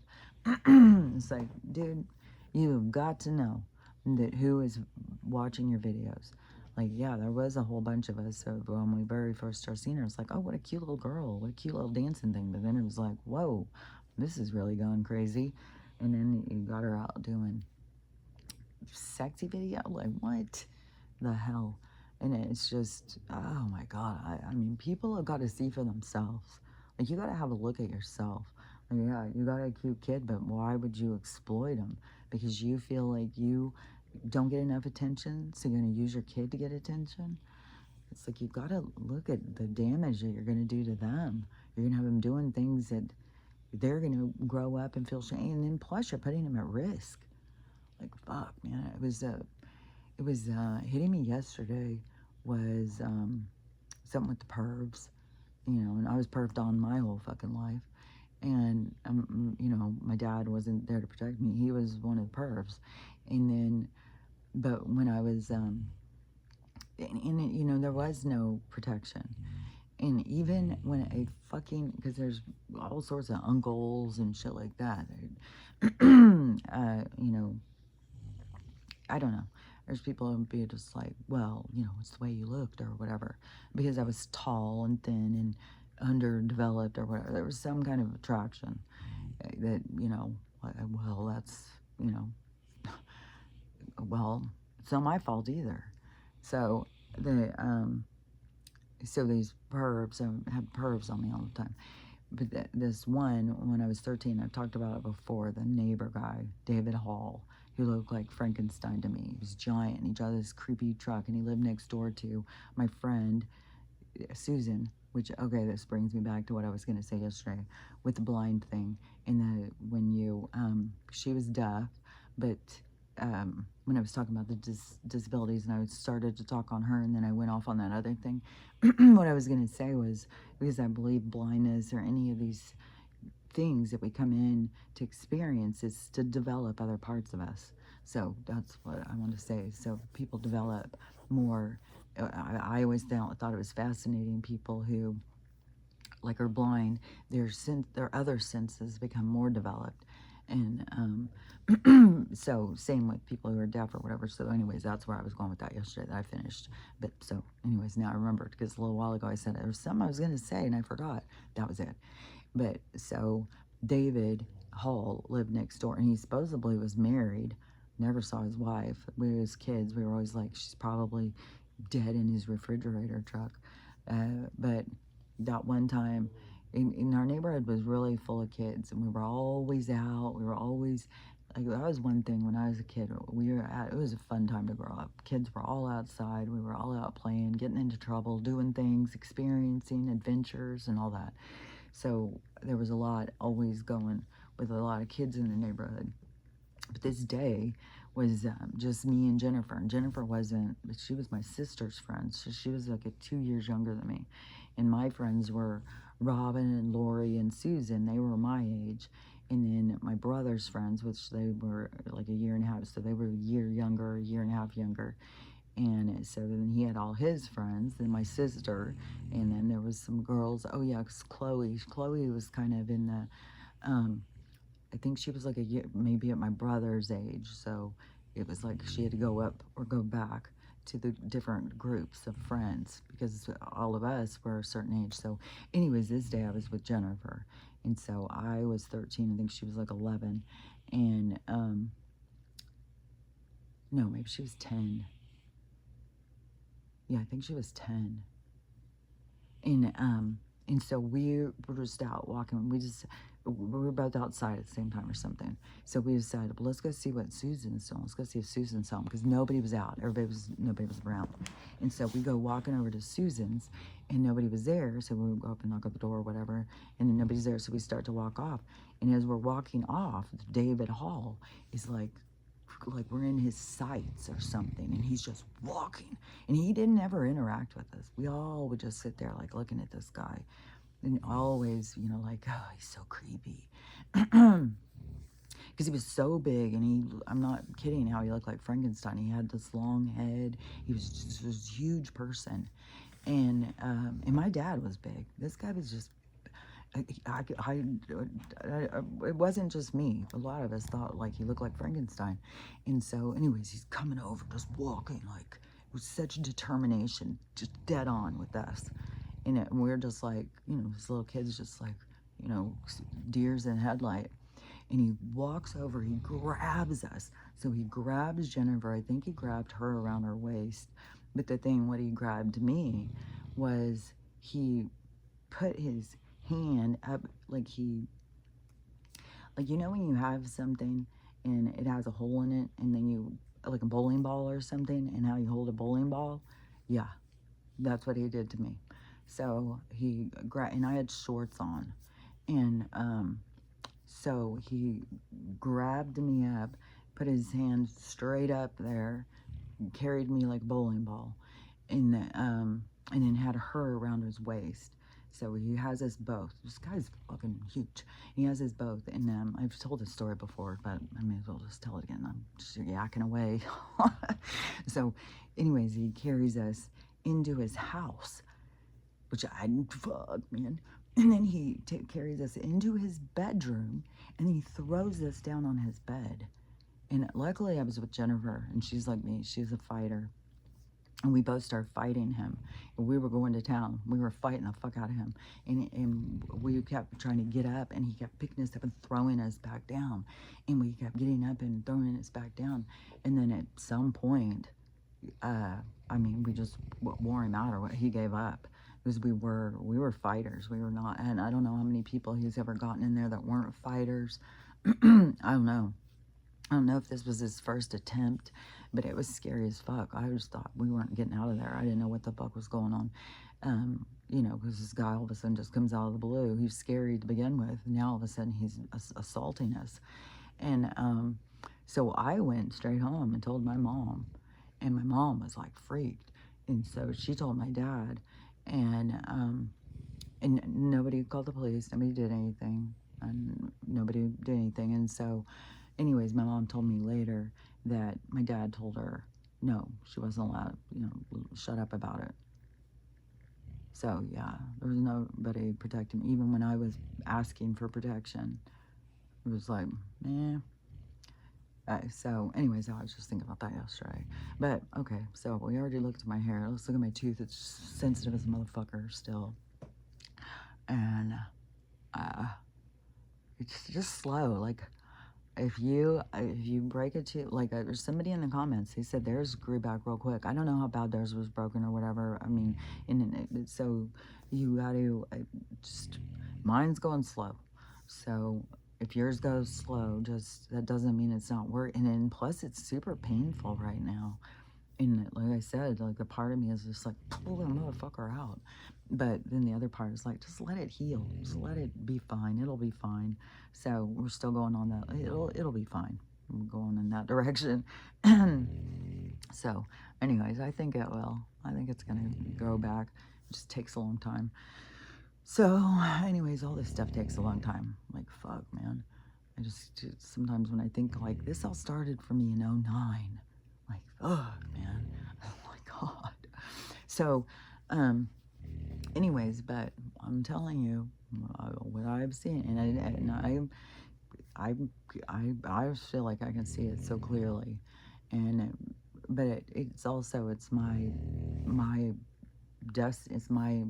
It's like, dude, you've got to know that who is watching your videos. Like, yeah, there was a whole bunch of us. So when we very first started seeing her, it's like, oh, what a cute little girl, what a cute little dancing thing. But then it was like, whoa, this is really going crazy. And then you got her out doing sexy video. Like, what the hell? And it's just, oh my God. I mean, people have got to see for themselves. Like, you got to have a look at yourself. Like, yeah, you got a cute kid, but why would you exploit them? Because you feel like you don't get enough attention, so you're going to use your kid to get attention? It's like, you've got to look at the damage that you're going to do to them. You're going to have them doing things that they're going to grow up and feel shame, and then plus you're putting them at risk. Like, fuck, man. It was hitting me yesterday was something with the pervs, you know, and I was perved on my whole fucking life. And, you know, my dad wasn't there to protect me. He was one of the pervs. And then, but when I was, and you know, there was no protection. And even when a fucking, because there's all sorts of uncles and shit like that, you know, I don't know. There's people who would be just like, well, you know, it's the way you looked or whatever. Because I was tall and thin and underdeveloped or whatever. There was some kind of attraction that, you know, well, that's, you know, well, it's not my fault either. So so these pervs, I had pervs on me all the time. But this one, when I was 13, I've talked about it before, the neighbor guy, David Hall, who looked like Frankenstein to me. He was giant, and he drove this creepy truck, and he lived next door to my friend, Susan, which, okay, this brings me back to what I was going to say yesterday with the blind thing. And she was deaf, but when I was talking about the disabilities, and I started to talk on her, and then I went off on that other thing. What I was going to say was, because I believe blindness or any of these things that we come in to experience is to develop other parts of us. So that's what I want to say. So people develop more. I always thought it was fascinating, people who like are blind, their other senses become more developed. And so same with people who are deaf or whatever. So anyways, that's where I was going with that yesterday that I finished. But so anyways, now I remembered, because a little while ago I said there was something I was going to say and I forgot. That was it. But so David Hall lived next door, and he supposedly was married. Never saw his wife. We were his kids. We were always like, she's probably dead in his refrigerator truck. But that one time, in our neighborhood was really full of kids, and we were always out. We were always, like, that was one thing when I was a kid. It was a fun time to grow up. Kids were all outside. We were all out playing, getting into trouble, doing things, experiencing adventures and all that. So there was a lot always going with a lot of kids in the neighborhood. But this day was just me and Jennifer. And Jennifer wasn't, but she was my sister's friend. So she was like 2 years younger than me. And my friends were Robin and Lori and Susan. They were my age. And then my brother's friends, which they were like a year and a half, so they were a year younger, a year and a half younger. And so then he had all his friends, then my sister, and then there was some girls. Oh yeah, 'cause Chloe. Chloe was kind of in the, I think she was like a year, maybe at my brother's age. So it was like she had to go up or go back to the different groups of friends because all of us were a certain age. So anyways, this day I was with Jennifer. And so I was 13. I think she was like 11. And, no, maybe she was 10. Yeah, I think she was 10. And so we were just out walking. We were both outside at the same time or something. So we decided, well, let's go see what Susan's doing. Let's go see if Susan's home, because nobody was out. Nobody was around. And so we go walking over to Susan's, and nobody was there. So we go up and knock at the door or whatever, and then nobody's there. So we start to walk off. And as we're walking off, David Hall is like we're in his sights or something, and he's just walking, and he didn't ever interact with us. We all would just sit there like looking at this guy, and always, you know, like, oh, he's so creepy, because he was so big, and I'm not kidding how he looked like Frankenstein. He had this long head. He was just this huge person. And my dad was big. This guy was just, it wasn't just me. A lot of us thought like he looked like Frankenstein. And so anyways, he's coming over, just walking like with such determination, just dead on with us. And we're just like, you know, this little kid's just like, you know, deers in headlight. And he walks over, he grabs us. So he grabs Jennifer. I think he grabbed her around her waist. But the thing, what he grabbed me was he put his hand up, like you know when you have something and it has a hole in it, and then you, like a bowling ball or something, and how you hold a bowling ball? Yeah, that's what he did to me. So he grabbed, and I had shorts on, and so he grabbed me up, put his hand straight up there, carried me like a bowling ball, and then had her around his waist. So he has us both. This guy's fucking huge. He has us both. And I've told this story before, but I may as well just tell it again. I'm just yakking away. So anyways, he carries us into his house, which I, fuck, man. And then he carries us into his bedroom, and he throws us down on his bed. And luckily I was with Jennifer, and she's like me. She's a fighter. And we both started fighting him. And we were going to town. We were fighting the fuck out of him. And we kept trying to get up, and he kept picking us up and throwing us back down. And we kept getting up and throwing us back down. And then at some point, I mean, we just wore him out, or what. He gave up. Because we were fighters. We were not, and I don't know how many people he's ever gotten in there that weren't fighters. I don't know. I don't know if this was his first attempt, but it was scary as fuck. I just thought we weren't getting out of there. I didn't know what the fuck was going on. You know, because this guy all of a sudden just comes out of the blue. He's scary to begin with. Now all of a sudden he's assaulting us. And so I went straight home and told my mom. And my mom was like freaked. And so she told my dad. And nobody called the police. Nobody did anything. And nobody did anything. And so anyways, my mom told me later that my dad told her, no, she wasn't allowed, you know, shut up about it. So, yeah, there was nobody protecting me. Even when I was asking for protection, it was like, eh. So, anyways, I was just thinking about that yesterday. But, okay, so we already looked at my hair. Let's look at my tooth. It's sensitive as a motherfucker still. And it's just slow. Like, if you break it to, like, there's somebody in the comments, he said theirs grew back real quick. I don't know how bad theirs was broken or whatever. I mean, so you got to just, mine's going slow. So if yours goes slow, just, that doesn't mean it's not working. And then plus it's super painful right now. And like I said, like the part of me is just like, pull that motherfucker out. But then the other part is like, just let it heal. Just let it be fine. It'll be fine. So we're still going on that. It'll be fine. We're going in that direction. So anyways, I think it will. I think it's going to grow back. It just takes a long time. So anyways, all this stuff takes a long time. Like, fuck, man. sometimes when I think like this all started for me in '09, like, oh man, oh my God. So, anyways, but I'm telling you what I've seen, I, I feel like I can see it so clearly, and but it's also my it's my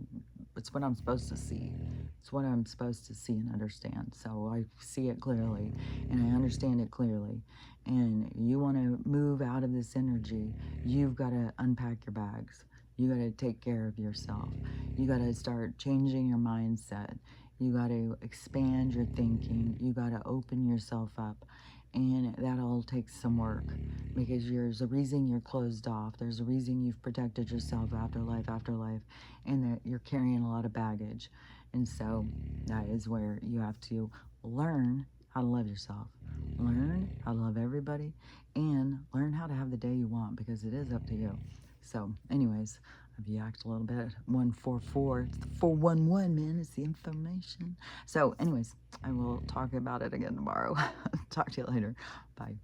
it's what I'm supposed to see. It's what I'm supposed to see and understand. So I see it clearly and I understand it clearly. And you want to move out of this energy, you've got to unpack your bags. You got to take care of yourself. You got to start changing your mindset. You got to expand your thinking. You got to open yourself up. And that all takes some work because there's a reason you're closed off. There's a reason you've protected yourself after life, and that you're carrying a lot of baggage. And so that is where you have to learn how to love yourself, learn how to love everybody, and learn how to have the day you want because it is up to you. So, anyways, I've yacked a little bit. 144, it's the 411, man, it's the information. So, anyways, I will talk about it again tomorrow. Talk to you later. Bye.